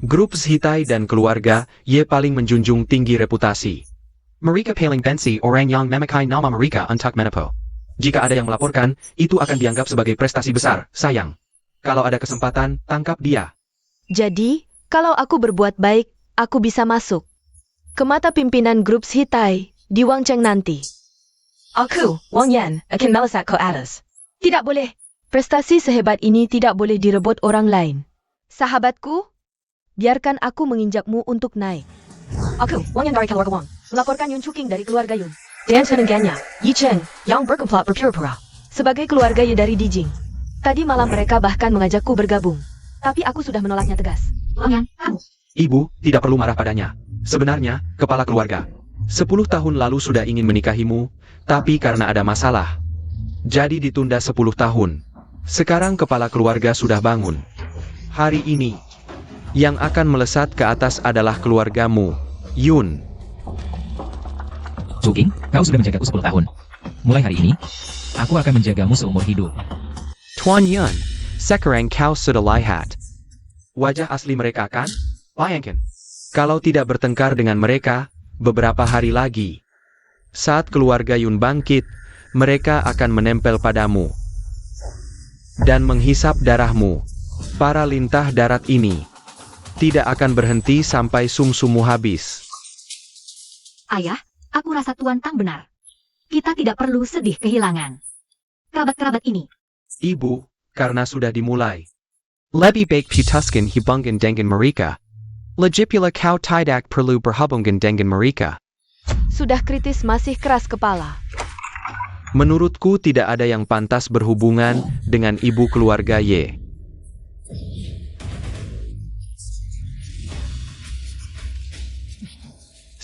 [SPEAKER 2] Grup Sitai dan keluarga Y paling menjunjung tinggi reputasi. Mereka paling benci orang yang memakai nama mereka untuk menipu. Jika ada yang melaporkan, itu akan dianggap sebagai prestasi besar, sayang. Kalau ada kesempatan, tangkap dia.
[SPEAKER 4] Jadi, kalau aku berbuat baik, aku bisa masuk ke mata pimpinan grup Sitai di Wangcheng nanti. Aku, Wang Yan, akan melesat ke atas. Tidak boleh. Prestasi sehebat ini tidak boleh direbut orang lain. Sahabatku, biarkan aku menginjakmu untuk naik.
[SPEAKER 3] aku, Wang Yan dari keluarga Wang.
[SPEAKER 4] Melaporkan Yun Chuking dari keluarga Yun.
[SPEAKER 3] Dan tenaganya, Yi Cheng, yang berkomplot berpura-pura.
[SPEAKER 4] Sebagai keluarga Y dari Dijing. Tadi malam mereka bahkan mengajakku bergabung. Tapi aku sudah menolaknya tegas.
[SPEAKER 3] Wang Yan, kamu.
[SPEAKER 2] Ibu tidak perlu marah padanya. Sebenarnya, kepala keluarga. 10 tahun lalu sudah ingin menikahimu, tapi karena ada masalah. Jadi ditunda 10 tahun. Sekarang kepala keluarga sudah bangun. Hari ini, yang akan melesat ke atas adalah keluargamu, Yun.
[SPEAKER 1] Chuking, kau sudah menjagaku 10 tahun. Mulai hari ini, aku akan menjagamu seumur hidup.
[SPEAKER 2] Tuan Yun, sekarang kau sudah lihat wajah asli mereka kan? Bayangkan, kalau tidak bertengkar dengan mereka, beberapa hari lagi, saat keluarga Yun bangkit, mereka akan menempel padamu dan menghisap darahmu. Para lintah darat ini tidak akan berhenti sampai sumsumu habis.
[SPEAKER 3] Ayah, aku rasa Tuan Tang benar. Kita tidak perlu sedih kehilangan kerabat-kerabat ini.
[SPEAKER 2] Ibu, karena sudah dimulai. Lebih baik putuskan hubungan dengan mereka. Lagipula kau tidak perlu berhubungan dengan mereka.
[SPEAKER 4] Sudah kritis masih keras kepala.
[SPEAKER 2] Menurutku tidak ada yang pantas berhubungan dengan ibu keluarga Y.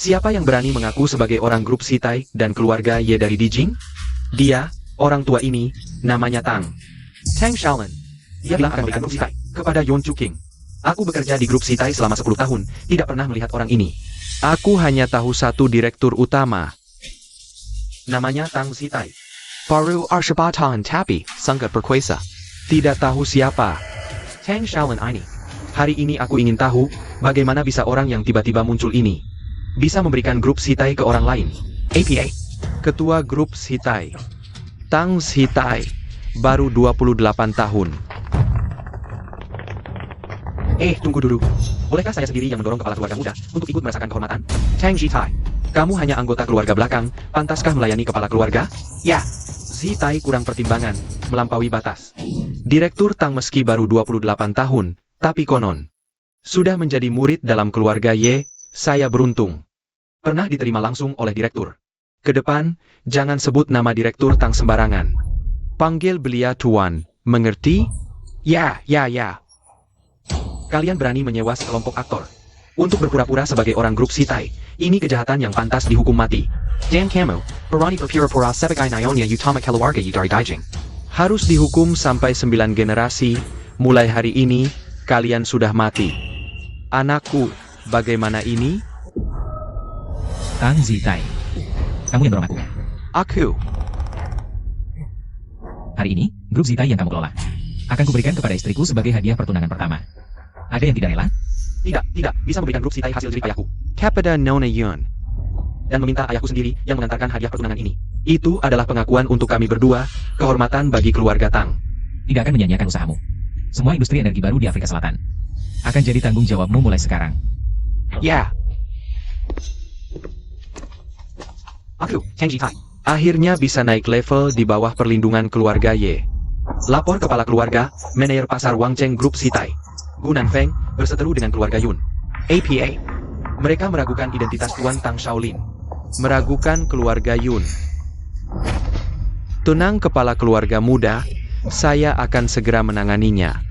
[SPEAKER 2] Siapa yang berani mengaku sebagai orang grup Sitai dan keluarga Ye dari Dijing? Dia, orang tua ini, namanya Tang Shaolin. Dia bilang akan memberikan grup Sitai kepada Yun Chuking. Aku bekerja di grup Sitai selama 10 tahun, tidak pernah melihat orang ini. Aku hanya tahu satu direktur utama. Namanya Tang Sitai. Baru Arshibatan tapi sangat berkuasa. Tidak tahu siapa Tang Shaolin ini. Hari ini aku ingin tahu, bagaimana bisa orang yang tiba-tiba muncul ini bisa memberikan grup Sitai ke orang lain. APA. Ketua grup Sitai. Tang Sitai. Baru 28 tahun. Tunggu dulu. Bolehkah saya sendiri yang mendorong kepala keluarga muda untuk ikut merasakan kehormatan? Tang Sitai. Kamu hanya anggota keluarga belakang, pantaskah melayani kepala keluarga? Ya. Sitai kurang pertimbangan, melampaui batas. Direktur Tang meski baru 28 tahun, tapi konon sudah menjadi murid dalam keluarga Ye. Saya beruntung pernah diterima langsung oleh direktur. Kedepan, jangan sebut nama direktur Tang sembarangan. Panggil beliau Tuan, mengerti? Ya. Kalian berani menyewa sekelompok aktor untuk berpura-pura sebagai orang grup Sitai. Ini kejahatan yang pantas dihukum mati. Dan kamu, berani berpura-pura sebagai nyonya utama keluarga Ye dari Dijing. Harus dihukum sampai 9 generasi. Mulai hari ini, kalian sudah mati. Anakku, bagaimana ini?
[SPEAKER 1] Tang Zitai. Kamu yang dorong aku.
[SPEAKER 2] Aku.
[SPEAKER 1] Hari ini, grup Zitai yang kamu kelola akan kuberikan kepada istriku sebagai hadiah pertunangan pertama. Ada yang tidak rela?
[SPEAKER 2] Tidak. Bisa memberikan grup Sitai hasil jerih ayahku. Kepada Nona Yun. Dan meminta ayahku sendiri yang mengantarkan hadiah pertunangan ini. Itu adalah pengakuan untuk kami berdua, kehormatan bagi keluarga Tang.
[SPEAKER 1] Tidak akan menyanyiakan usahamu. Semua industri energi baru di Afrika Selatan akan jadi tanggung jawabmu mulai sekarang.
[SPEAKER 2] Ya. Aku, Tang Zitai. Akhirnya bisa naik level di bawah perlindungan keluarga Ye. Lapor kepala keluarga, manajer pasar Wangcheng Grup Sitai. Gunan Feng berseteru dengan keluarga Yun. APA. Mereka meragukan identitas Tuan Tang Shaolin. Meragukan keluarga Yun. Tenang kepala keluarga muda, saya akan segera menanganinya.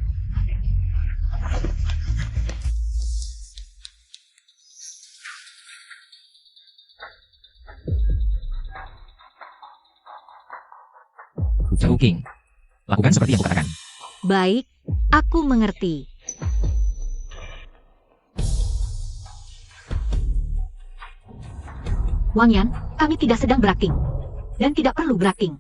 [SPEAKER 1] King, lakukan seperti yang kukatakan.
[SPEAKER 3] Baik, aku mengerti. Wang Yan, kami tidak sedang berakting. Dan tidak perlu berakting.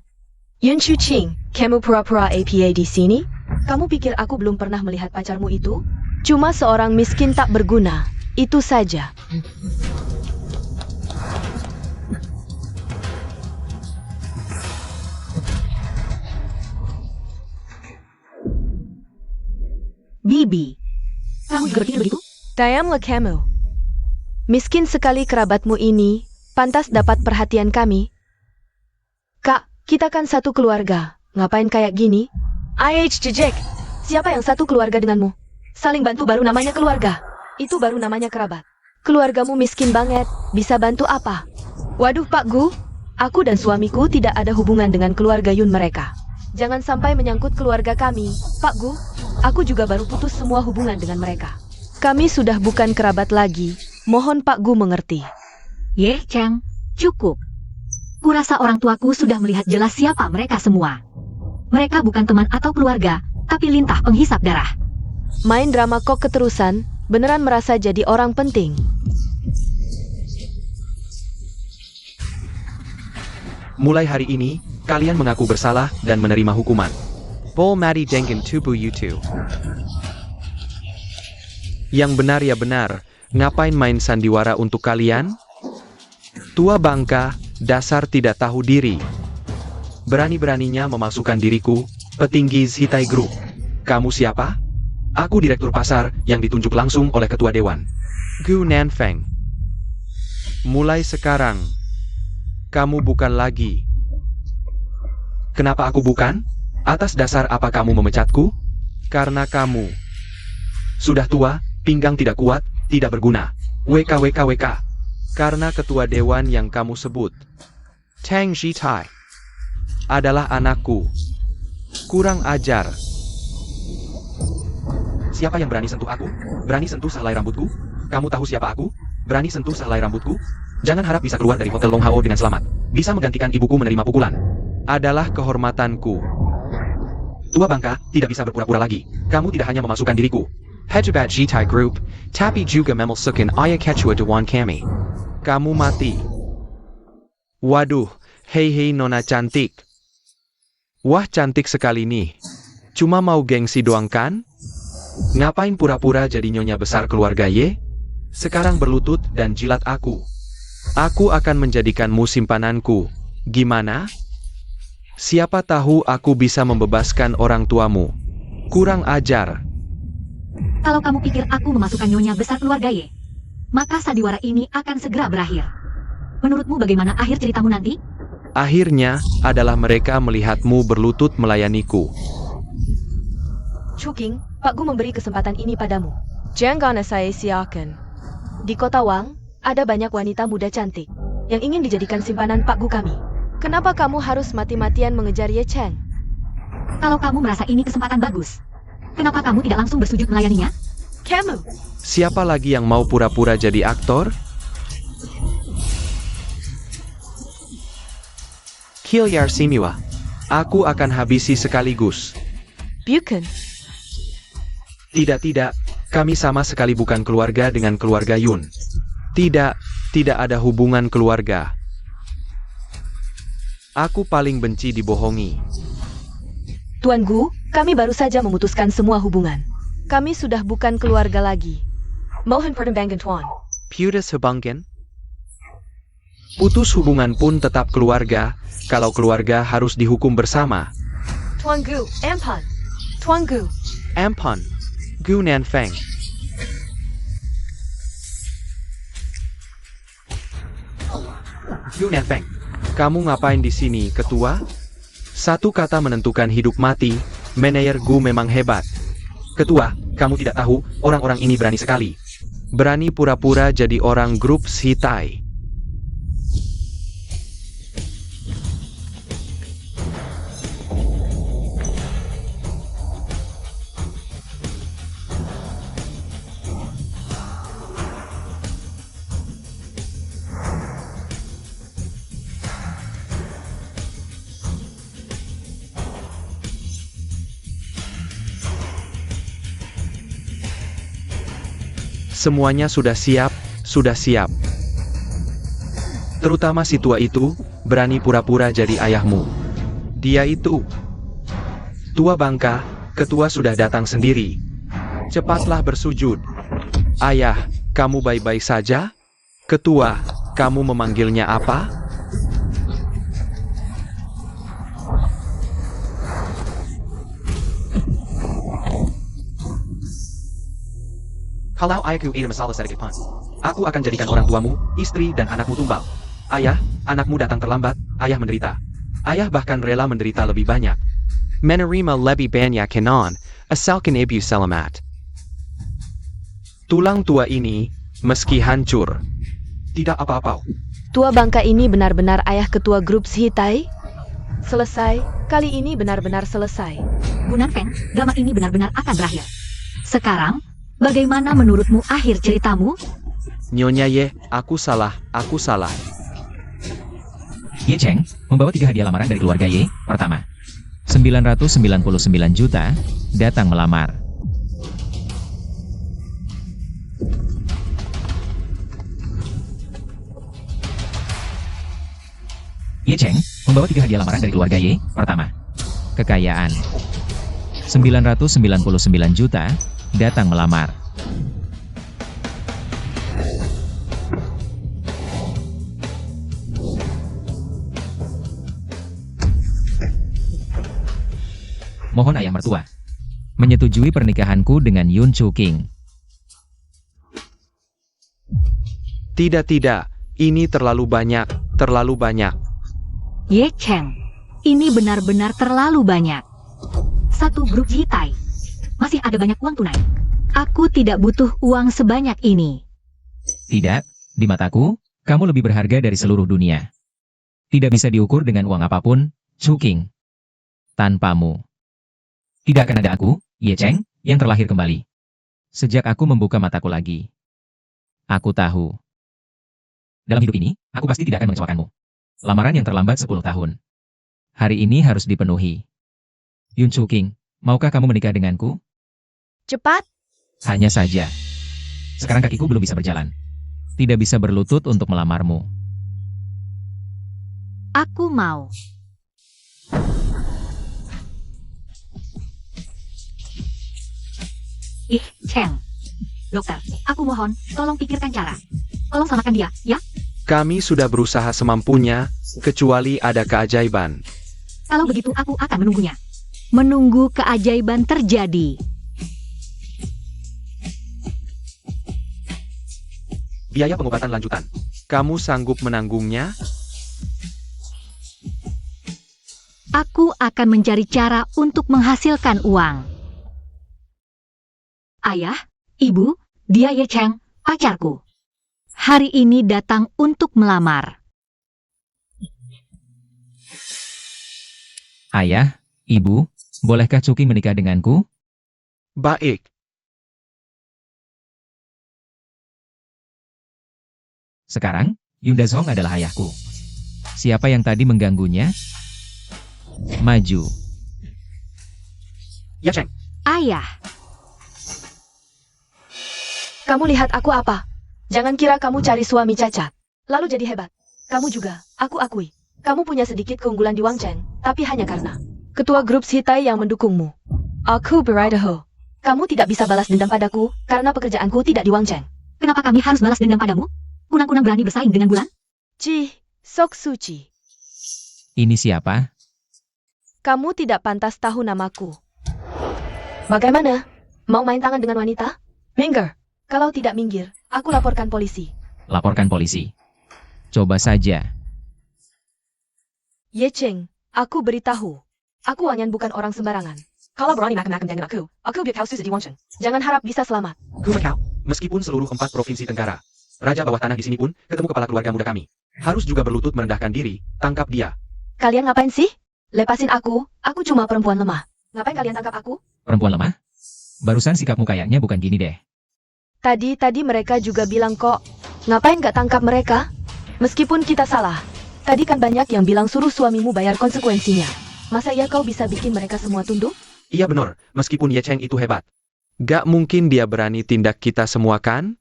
[SPEAKER 4] Yun Chuqing, kamu pura-pura APA di sini? Kamu pikir aku belum pernah melihat pacarmu itu? Cuma seorang miskin tak berguna, itu saja.
[SPEAKER 3] Bibi, kamu juga berpikir begitu?
[SPEAKER 4] Diamlah kamu. Miskin sekali kerabatmu ini, pantas dapat perhatian kami. Kak, kita kan satu keluarga, ngapain kayak gini? Jejek, siapa yang satu keluarga denganmu? Saling bantu baru namanya keluarga. Itu baru namanya kerabat. Keluargamu miskin banget, bisa bantu apa? Waduh Pak Gu, aku dan suamiku tidak ada hubungan dengan keluarga Yun mereka. Jangan sampai menyangkut keluarga kami, Pak Gu. Aku juga baru putus semua hubungan dengan mereka. Kami sudah bukan kerabat lagi, mohon Pak Gu mengerti.
[SPEAKER 3] Ye Cheng, cukup. Kurasa orang tuaku sudah melihat jelas siapa mereka semua. Mereka bukan teman atau keluarga, tapi lintah penghisap darah.
[SPEAKER 4] Main drama kok keterusan, beneran merasa jadi orang penting.
[SPEAKER 2] Mulai hari ini, kalian mengaku bersalah dan menerima hukuman. Bol Madi Dengen Tubuh YouTube. Yang benar ya benar, ngapain main sandiwara untuk kalian? Tua bangka, dasar tidak tahu diri. Berani-beraninya memasukkan diriku, petinggi Zitai Group. Kamu siapa? Aku direktur pasar yang ditunjuk langsung oleh ketua dewan. Gu Nanfeng. Mulai sekarang, kamu bukan lagi. Kenapa aku bukan? Atas dasar apa kamu memecatku? Karena kamu sudah tua, pinggang tidak kuat, tidak berguna. WKWKWK. Karena ketua dewan yang kamu sebut, Tang Zitai, adalah anakku. Kurang ajar. Siapa yang berani sentuh aku? Berani sentuh sehelai rambutku? Kamu tahu siapa aku? Berani sentuh sehelai rambutku? Jangan harap bisa keluar dari Hotel Long Hao dengan selamat. Bisa menggantikan ibuku menerima pukulan. Adalah kehormatanku. Tua bangka, tidak bisa berpura-pura lagi. Kamu tidak hanya memasukkan diriku. Hejabat Jitai Group, tapi juga memalsukan ayah kecua dewan kami. Kamu mati. Waduh, hei nona cantik. Wah cantik sekali nih. Cuma mau gengsi doang kan? Ngapain pura-pura jadi nyonya besar keluarga Ye? Sekarang berlutut dan jilat aku. Aku akan menjadikanmu simpananku. Gimana? Siapa tahu aku bisa membebaskan orang tuamu. Kurang ajar.
[SPEAKER 3] Kalau kamu pikir aku memasukkan nyonya besar keluarga Ye, maka sandiwara ini akan segera berakhir. Menurutmu bagaimana akhir ceritamu nanti?
[SPEAKER 2] Akhirnya adalah mereka melihatmu berlutut melayaniku.
[SPEAKER 4] Chuking, Pak Gu memberi kesempatan ini padamu. Jangan saya siakan. Di kota Wang, ada banyak wanita muda cantik yang ingin dijadikan simpanan Pak Gu kami. Kenapa kamu harus mati-matian mengejar Ye Cheng?
[SPEAKER 3] Kalau kamu merasa ini kesempatan bagus, kenapa kamu tidak langsung bersujud melayaninya?
[SPEAKER 4] Kamu!
[SPEAKER 2] Siapa lagi yang mau pura-pura jadi aktor? Kilyar Simiwa. Aku akan habisi sekaligus.
[SPEAKER 4] Bukan.
[SPEAKER 2] Tidak, kami sama sekali bukan keluarga dengan keluarga Yun. Tidak ada hubungan keluarga. Aku paling benci dibohongi.
[SPEAKER 4] Tuan Gu, kami baru saja memutuskan semua hubungan. Kami sudah bukan keluarga lagi. Mohon pertimbangan Tuan.
[SPEAKER 2] Putus hubungan? Putus hubungan pun tetap keluarga, kalau keluarga harus dihukum bersama.
[SPEAKER 4] Tuan Gu, Ampan. Tuan Gu.
[SPEAKER 2] Ampun. Gu Nanfeng. Gu Nanfeng. Kamu ngapain di sini, ketua? Satu kata menentukan hidup mati, Manayer Gu memang hebat. Ketua, kamu tidak tahu, orang-orang ini berani sekali. Berani pura-pura jadi orang grup Hitai. Semuanya sudah siap. Terutama si tua itu, berani pura-pura jadi ayahmu. Dia itu. Tua bangka, ketua sudah datang sendiri. Cepatlah bersujud. Ayah, kamu baik-baik saja? Ketua, kamu memanggilnya apa? Kalau ayahku ada masalah sedikit pun, aku akan jadikan orang tuamu, istri dan anakmu tumbal. Ayah, anakmu datang terlambat, ayah menderita. Ayah bahkan rela menderita lebih banyak. Menerima lebih banyak kanon, asalkan ibu selamat. Tulang tua ini, meski hancur, tidak apa-apa.
[SPEAKER 4] Tua bangka ini benar-benar ayah ketua grup Hitai? Selesai, kali ini benar-benar selesai.
[SPEAKER 3] Bu Nanfeng, drama ini benar-benar akan berakhir. Sekarang, bagaimana menurutmu akhir ceritamu?
[SPEAKER 2] Nyonya Ye, aku salah.
[SPEAKER 1] Ye Cheng membawa 3 hadiah lamaran dari keluarga Ye. Pertama, 999 juta, datang melamar. Ye Cheng membawa 3 hadiah lamaran dari keluarga Ye. Pertama, kekayaan. 999 juta, datang melamar. Mohon ayah mertua menyetujui pernikahanku dengan Yun Chu King.
[SPEAKER 2] Tidak, ini terlalu banyak.
[SPEAKER 3] Ye Cheng, ini benar-benar terlalu banyak. Satu grup Hitai. Masih ada banyak uang tunai. Aku tidak butuh uang sebanyak ini.
[SPEAKER 1] Tidak, di mataku, kamu lebih berharga dari seluruh dunia. Tidak bisa diukur dengan uang apapun, Chu King. Tanpamu, tidak akan ada aku, Ye Cheng, yang terlahir kembali. Sejak aku membuka mataku lagi. Aku tahu. Dalam hidup ini, aku pasti tidak akan mengecewakanmu. Lamaran yang terlambat 10 tahun. Hari ini harus dipenuhi. Yun Chuking, maukah kamu menikah denganku?
[SPEAKER 4] Cepat.
[SPEAKER 1] Hanya saja. Sekarang kakiku belum bisa berjalan. Tidak bisa berlutut untuk melamarmu.
[SPEAKER 3] Aku mau. Cheng. Dokter, aku mohon, tolong pikirkan cara. Tolong selamatkan dia, ya?
[SPEAKER 2] Kami sudah berusaha semampunya, kecuali ada keajaiban.
[SPEAKER 3] Kalau begitu aku akan menunggunya. Menunggu keajaiban terjadi.
[SPEAKER 2] Biaya pengobatan lanjutan. Kamu sanggup menanggungnya?
[SPEAKER 3] Aku akan mencari cara untuk menghasilkan uang. Ayah, Ibu, dia Ye Cheng, pacarku. Hari ini datang untuk melamar.
[SPEAKER 1] Ayah, Ibu, bolehkah Chuking menikah denganku?
[SPEAKER 2] Baik.
[SPEAKER 1] Sekarang, Yunda Zhong adalah ayahku. Siapa yang tadi mengganggunya? Maju.
[SPEAKER 2] Ya Cheng,
[SPEAKER 3] Ayah,
[SPEAKER 4] Kamu lihat aku apa? Jangan kira kamu cari suami cacat, lalu jadi hebat. Kamu juga, aku akui. Kamu punya sedikit keunggulan di Wang Cheng, tapi hanya karena ketua grup Hitai yang mendukungmu. Aku beridaho. Kamu tidak bisa balas dendam padaku, karena pekerjaanku tidak di Wang Cheng.
[SPEAKER 3] kenapa kami harus balas dendam padamu? Kunang-kunang berani bersaing dengan bulan?
[SPEAKER 4] Ji, Sok Suci.
[SPEAKER 1] Ini siapa?
[SPEAKER 4] Kamu tidak pantas tahu namaku. Bagaimana? Mau main tangan dengan wanita? Minggir. Kalau tidak minggir, aku laporkan polisi.
[SPEAKER 1] Laporkan polisi. Coba saja.
[SPEAKER 4] Ye Cheng, aku beritahu. Aku Wang Yan bukan orang sembarangan. Kalau berani makan-makan dengan aku biar kau susah di Wang Cheng. Jangan harap bisa selamat.
[SPEAKER 2] Kau, meskipun seluruh 4 provinsi Tenggara, raja bawah tanah di sini pun ketemu kepala keluarga muda kami. Harus juga berlutut merendahkan diri, tangkap dia.
[SPEAKER 4] Kalian ngapain sih? Lepasin aku cuma perempuan lemah. Ngapain kalian tangkap aku?
[SPEAKER 1] Perempuan lemah? Barusan sikapmu kayaknya bukan gini deh.
[SPEAKER 4] Tadi mereka juga bilang kok. Ngapain gak tangkap mereka? Meskipun kita salah. Tadi kan banyak yang bilang suruh suamimu bayar konsekuensinya. Masa iya kau bisa bikin mereka semua tunduk?
[SPEAKER 2] Iya benar, meskipun Ye Cheng itu hebat. Gak mungkin dia berani tindak kita semua kan?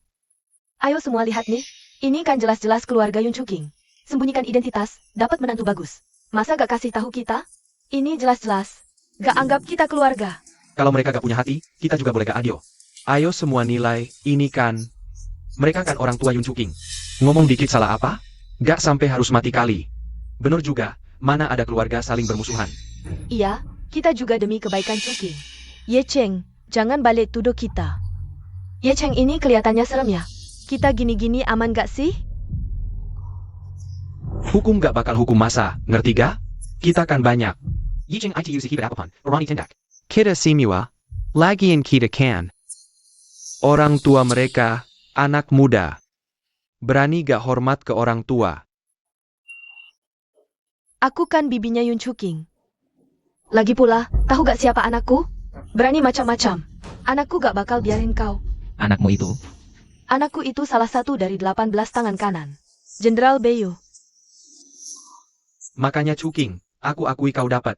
[SPEAKER 4] Ayo semua lihat nih. Ini kan jelas-jelas keluarga Yun Chuking. Sembunyikan identitas, dapat menantu bagus. Masa gak kasih tahu kita? Ini jelas-jelas. Gak anggap kita keluarga.
[SPEAKER 2] Kalau mereka gak punya hati, kita juga boleh gak adil. Ayo semua nilai, ini kan. Mereka kan orang tua Yun Chuking. Ngomong dikit salah apa? Gak sampai harus mati kali. Bener juga, mana ada keluarga saling bermusuhan.
[SPEAKER 4] Iya, kita juga demi kebaikan Chuking. Ye Cheng, jangan balik tuduh kita. Ye Cheng ini kelihatannya serem ya. Kita gini-gini aman gak sih?
[SPEAKER 2] Hukum gak bakal hukum masa, ngerti gak? Kita kan banyak. Ye Cheng itu si hibat apapan, Rani tindak. Kita simua, lagian kita kan. Orang tua mereka, anak muda. Berani gak hormat ke orang tua.
[SPEAKER 4] Aku kan bibinya Yun Chuking. Lagi pula, tahu gak siapa anakku? Berani macam-macam. Anakku gak bakal biarin kau.
[SPEAKER 1] Anakmu itu?
[SPEAKER 4] Anakku itu salah satu dari 18 tangan kanan. Jenderal Beyu.
[SPEAKER 2] Makanya Chuking, aku akui kau dapat.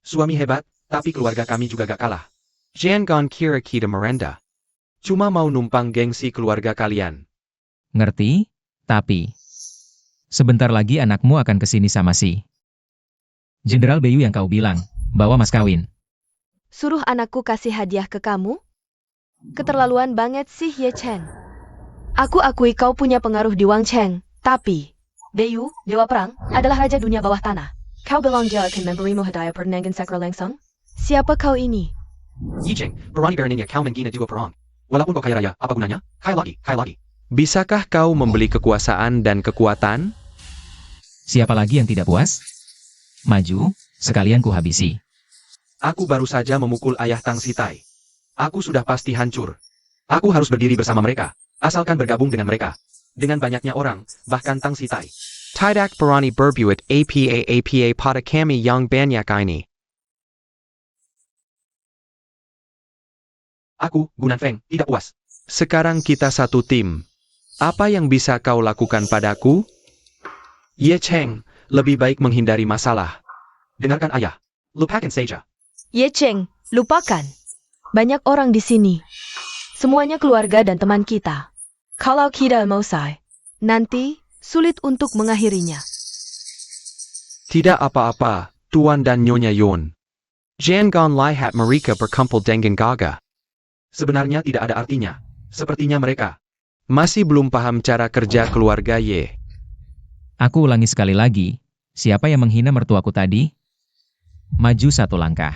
[SPEAKER 2] Suami hebat, tapi keluarga kami juga gak kalah. Jangan kira kita merenda. Cuma mau numpang gengsi keluarga kalian.
[SPEAKER 1] Ngerti? Tapi, sebentar lagi anakmu akan kesini sama si Jenderal Beyu yang kau bilang, bawa mas kawin.
[SPEAKER 4] Suruh anakku kasih hadiah ke kamu? Keterlaluan banget sih Ye Chen. Aku akui kau punya pengaruh di Wang Cheng, tapi Beyu, Dewa Perang, adalah raja dunia bawah tanah. Kau bilang dia akan memberimu hadiah pertunangan sakral langsung? Siapa kau ini?
[SPEAKER 2] Ye Cheng, berani beraninya kau menggina Dewa Perang. Walaupun kau kaya raya, apa gunanya? Kaya lagi. Bisakah kau membeli kekuasaan dan kekuatan?
[SPEAKER 1] Siapa lagi yang tidak puas? Maju, sekalian ku habisi.
[SPEAKER 2] Aku baru saja memukul ayah Tang Sitai. Aku sudah pasti hancur. Aku harus berdiri bersama mereka, asalkan bergabung dengan mereka. Dengan banyaknya orang, bahkan Tang Sitai. Tidak berani berbuat apa pada kami yang banyak ini. Aku, Gunan Feng, tidak puas. Sekarang kita satu tim. Apa yang bisa kau lakukan padaku? Ye Cheng, lebih baik menghindari masalah. Dengarkan ayah. Lupakan saja.
[SPEAKER 4] Ye Cheng, lupakan. Banyak orang di sini. Semuanya keluarga dan teman kita. Kalau kita emosi, nanti sulit untuk mengakhirinya.
[SPEAKER 2] Tidak apa-apa, Tuan dan Nyonya Yun. Jangan lihat mereka berkumpul dengan gaga. Sebenarnya tidak ada artinya. Sepertinya mereka masih belum paham cara kerja keluarga Ye.
[SPEAKER 1] Aku ulangi sekali lagi, siapa yang menghina mertuaku tadi? Maju 1 langkah.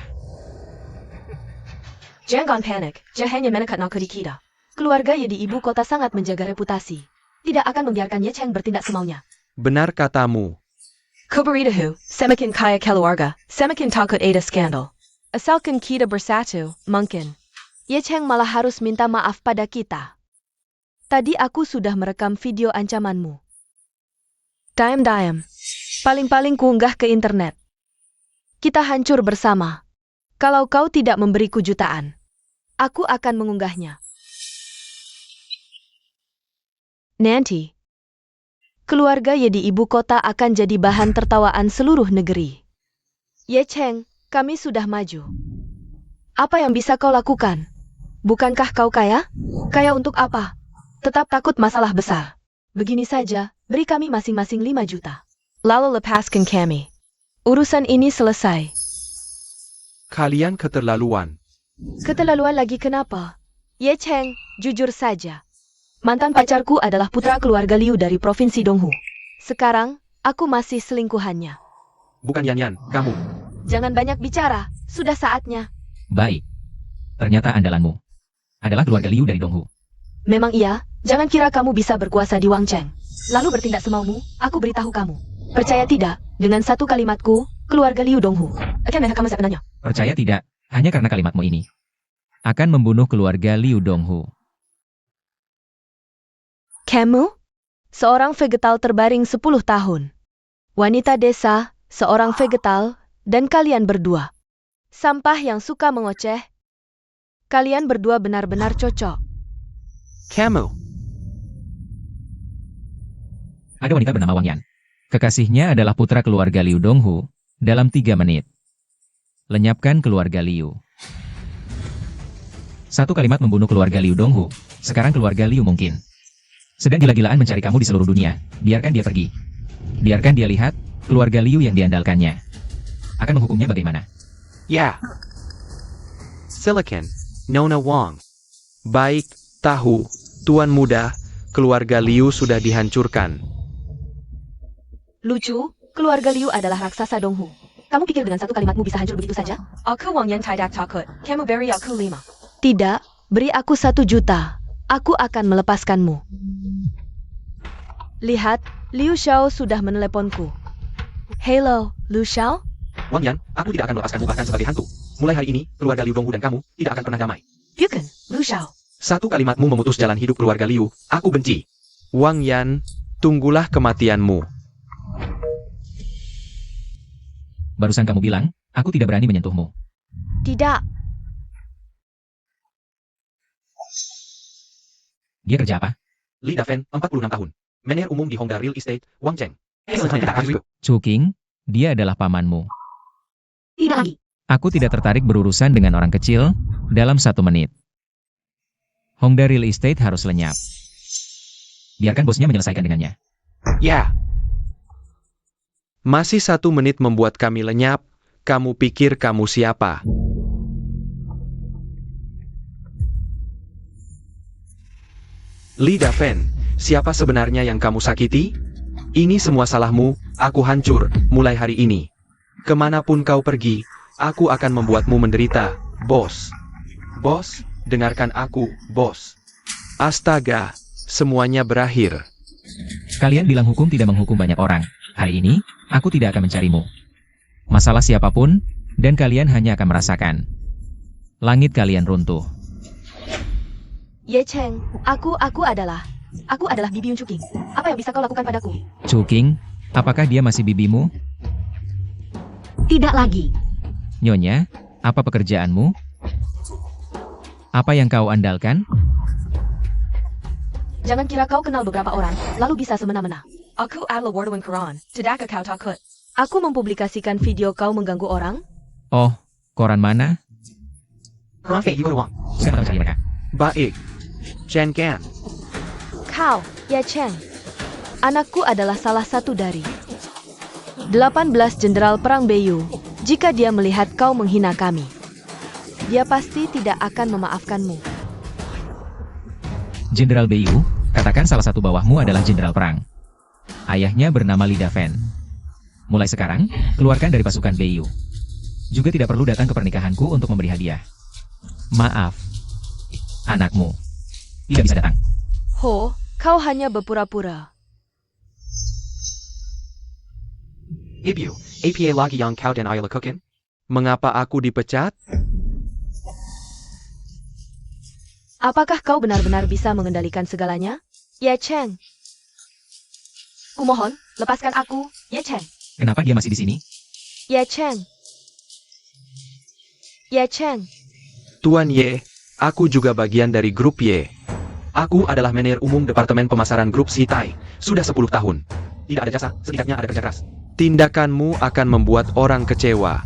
[SPEAKER 4] Jangan panik, hanya menekat nakudi kita. Keluarga Ye di ibu kota sangat menjaga reputasi. Tidak akan membiarkan Ye Cheng bertindak semaunya.
[SPEAKER 2] Benar katamu.
[SPEAKER 4] Kuberitahu, semakin kaya keluarga, semakin takut ada skandal. Asalkan kita bersatu, mungkin Ye Cheng malah harus minta maaf pada kita. Tadi aku sudah merekam video ancamanmu. Diam-diam. Paling-paling kuunggah ke internet. Kita hancur bersama. Kalau kau tidak memberiku jutaan, aku akan mengunggahnya. Nanti, keluarga Ye di ibu kota akan jadi bahan tertawaan seluruh negeri. Ye Cheng, kami sudah maju. Apa yang bisa kau lakukan? Bukankah kau kaya? Kaya untuk apa? Tetap takut masalah besar. Begini saja, beri kami masing-masing 5 juta. Lalu lepaskan kami. Urusan ini selesai.
[SPEAKER 2] Kalian keterlaluan.
[SPEAKER 4] Keterlaluan lagi kenapa? Ye Cheng, jujur saja. Mantan pacarku adalah putra keluarga Liu dari Provinsi Donghu. Sekarang, aku masih selingkuhannya.
[SPEAKER 2] Bukan Yan, kamu.
[SPEAKER 4] Jangan banyak bicara, sudah saatnya.
[SPEAKER 1] Baik. Ternyata andalanmu adalah keluarga Liu dari Donghu.
[SPEAKER 4] Memang iya, jangan kira kamu bisa berkuasa di Wangcheng. Lalu bertindak semaumu, aku beritahu kamu. Percaya tidak, dengan satu kalimatku, keluarga Liu Donghu akan mereka kamu sebenarnya.
[SPEAKER 1] Percaya tidak, hanya karena kalimatmu ini akan membunuh keluarga Liu Donghu.
[SPEAKER 4] Kamu? Seorang vegetal terbaring 10 tahun. Wanita desa, seorang vegetal, dan kalian berdua. Sampah yang suka mengoceh. Kalian berdua benar-benar cocok.
[SPEAKER 2] Kamu.
[SPEAKER 1] Ada wanita bernama Wang Yan. Kekasihnya adalah putra keluarga Liu Donghu. Dalam 3 menit. Lenyapkan keluarga Liu. Satu kalimat membunuh keluarga Liu Donghu. Sekarang keluarga Liu mungkin sedang gila-gilaan mencari kamu di seluruh dunia. Biarkan dia pergi. Biarkan dia lihat keluarga Liu yang diandalkannya. Akan menghukumnya bagaimana?
[SPEAKER 2] Ya. Silakan, Nona Wang. Baik, tahu, Tuan Muda, keluarga Liu sudah dihancurkan.
[SPEAKER 4] Lucu, keluarga Liu adalah raksasa Donghu. Kamu pikir dengan satu kalimatmu bisa hancur begitu saja? Aku Wang Yan tidak takut. Kamu beri aku 5. Tidak, beri aku 1 juta. Aku akan melepaskanmu. Lihat, Liu Xiao sudah meneleponku. Hello, Liu Xiao?
[SPEAKER 2] Wang Yan, aku tidak akan melepaskanmu bahkan sebagai hantu. Mulai hari ini, keluarga Liu Donghu dan kamu tidak akan pernah damai.
[SPEAKER 4] Bukan, Liu Xiao.
[SPEAKER 2] Satu kalimatmu memutus jalan hidup keluarga Liu, aku benci. Wang Yan, tunggulah kematianmu.
[SPEAKER 1] Barusan kamu bilang, aku tidak berani menyentuhmu.
[SPEAKER 4] Tidak.
[SPEAKER 1] Dia kerja apa?
[SPEAKER 2] Li Dafen, 46 tahun. Manajer umum di Hongda Real Estate, Wangcheng.
[SPEAKER 1] Chuking, dia adalah pamanmu.
[SPEAKER 3] Tidak lagi.
[SPEAKER 1] Aku tidak tertarik berurusan dengan orang kecil dalam 1 menit. Hongda Real Estate harus lenyap. Biarkan bosnya menyelesaikan dengannya.
[SPEAKER 2] Ya. Masih 1 menit membuat kami lenyap. Kamu pikir kamu siapa? Li Dafen, siapa sebenarnya yang kamu sakiti? Ini semua salahmu, aku hancur, mulai hari ini. Kemanapun kau pergi, aku akan membuatmu menderita, bos. Bos, dengarkan aku, bos. Astaga, semuanya berakhir.
[SPEAKER 1] Kalian bilang hukum tidak menghukum banyak orang. Hari ini, aku tidak akan mencarimu. Masalah siapapun, dan kalian hanya akan merasakan. Langit kalian runtuh.
[SPEAKER 4] Ye Cheng, aku adalah bibi Chuking. Apa yang bisa kau lakukan padaku?
[SPEAKER 1] Chuking, apakah dia masih bibimu?
[SPEAKER 3] Tidak lagi.
[SPEAKER 1] Nyonya, apa pekerjaanmu? Apa yang kau andalkan?
[SPEAKER 4] Jangan kira kau kenal beberapa orang, lalu bisa semena-mena. Aku adalah wartawan koran, tidakkah kau takut? Aku mempublikasikan video kau mengganggu orang?
[SPEAKER 1] Oh, koran mana?
[SPEAKER 2] Profe Ibu Wang.
[SPEAKER 1] Saya tahu cari mereka.
[SPEAKER 2] Baik. Chen Gan.
[SPEAKER 4] Kau, Ye Cheng. Anakku adalah salah satu dari 18 jenderal perang Beiyu. Jika dia melihat kau menghina kami, dia pasti tidak akan memaafkanmu.
[SPEAKER 1] Jenderal Beiyu, katakan salah satu bawahmu adalah jenderal perang. Ayahnya bernama Li Dafen. Mulai sekarang, keluarkan dari pasukan Beiyu. Juga tidak perlu datang ke pernikahanku untuk memberi hadiah. Maaf, anakmu tidak bisa datang.
[SPEAKER 4] Ho, kau hanya berpura-pura.
[SPEAKER 2] Ibu, APA lagi yang kau dan Ayla lakukan? Mengapa aku dipecat?
[SPEAKER 4] Apakah kau benar-benar bisa mengendalikan segalanya? Ye Cheng. Kumohon, lepaskan aku, Ye Cheng.
[SPEAKER 1] Kenapa dia masih di sini?
[SPEAKER 4] Ye Cheng. Ye Cheng.
[SPEAKER 2] Tuan Ye, aku juga bagian dari grup Ye. Aku adalah manajer umum Departemen Pemasaran Grup Zitai. Sudah 10 tahun. Tidak ada jasa, setidaknya ada kerja keras. Tindakanmu akan membuat orang kecewa.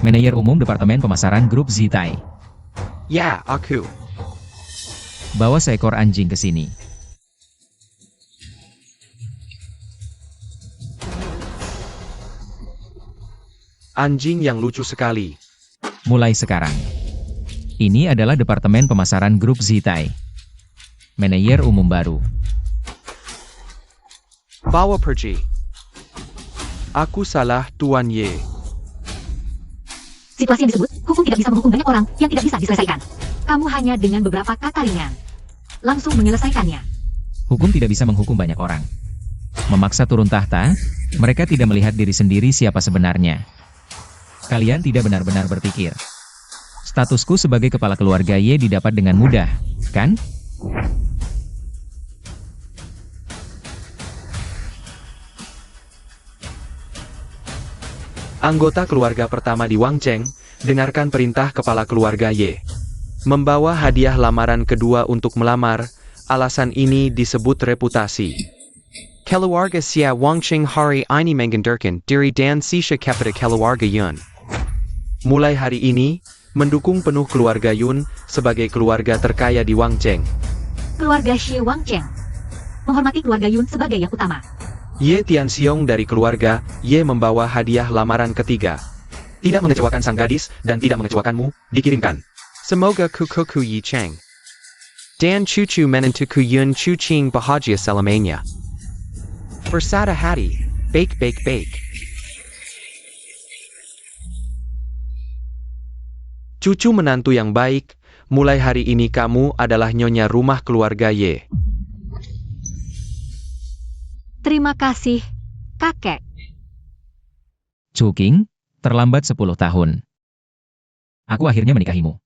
[SPEAKER 1] Manajer umum Departemen Pemasaran Grup Zitai.
[SPEAKER 2] Ya, aku.
[SPEAKER 1] Bawa seekor anjing ke sini.
[SPEAKER 2] Anjing yang lucu sekali.
[SPEAKER 1] Mulai sekarang. Ini adalah Departemen Pemasaran Grup Zitai. Manajer umum baru.
[SPEAKER 2] Bawa pergi. Aku salah, Tuan Ye.
[SPEAKER 3] Situasi yang disebut, hukum tidak bisa menghukum banyak orang yang tidak bisa diselesaikan. Kamu hanya dengan beberapa kata ringan. Langsung menyelesaikannya.
[SPEAKER 1] Hukum tidak bisa menghukum banyak orang. Memaksa turun tahta, mereka tidak melihat diri sendiri siapa sebenarnya. Kalian tidak benar-benar berpikir. Statusku sebagai kepala keluarga Ye didapat dengan mudah, kan?
[SPEAKER 2] Anggota keluarga pertama di Wangcheng, dengarkan perintah kepala keluarga Ye. Membawa hadiah lamaran kedua untuk melamar, alasan ini disebut reputasi. Keluarga Xia Wangcheng hari ini menggenderkan diri dan sisa kepada keluarga Yun. Mulai hari ini, mendukung penuh keluarga Yun sebagai keluarga terkaya di Wangcheng.
[SPEAKER 3] Keluarga Xie Wangcheng menghormati keluarga Yun sebagai yang utama.
[SPEAKER 2] Ye Tianxiong dari keluarga Ye membawa hadiah lamaran ketiga. Tidak mengecewakan sang gadis dan tidak mengecewakanmu, dikirimkan. Semoga kukuku Yi Cheng. Dan cucu menentuku Yun Chuching bahagia selamanya. Bersada hati, baik. Cucu menantu yang baik, mulai hari ini kamu adalah nyonya rumah keluarga Ye.
[SPEAKER 3] Terima kasih, kakek.
[SPEAKER 1] Chuking, terlambat 10 tahun. Aku akhirnya menikahimu.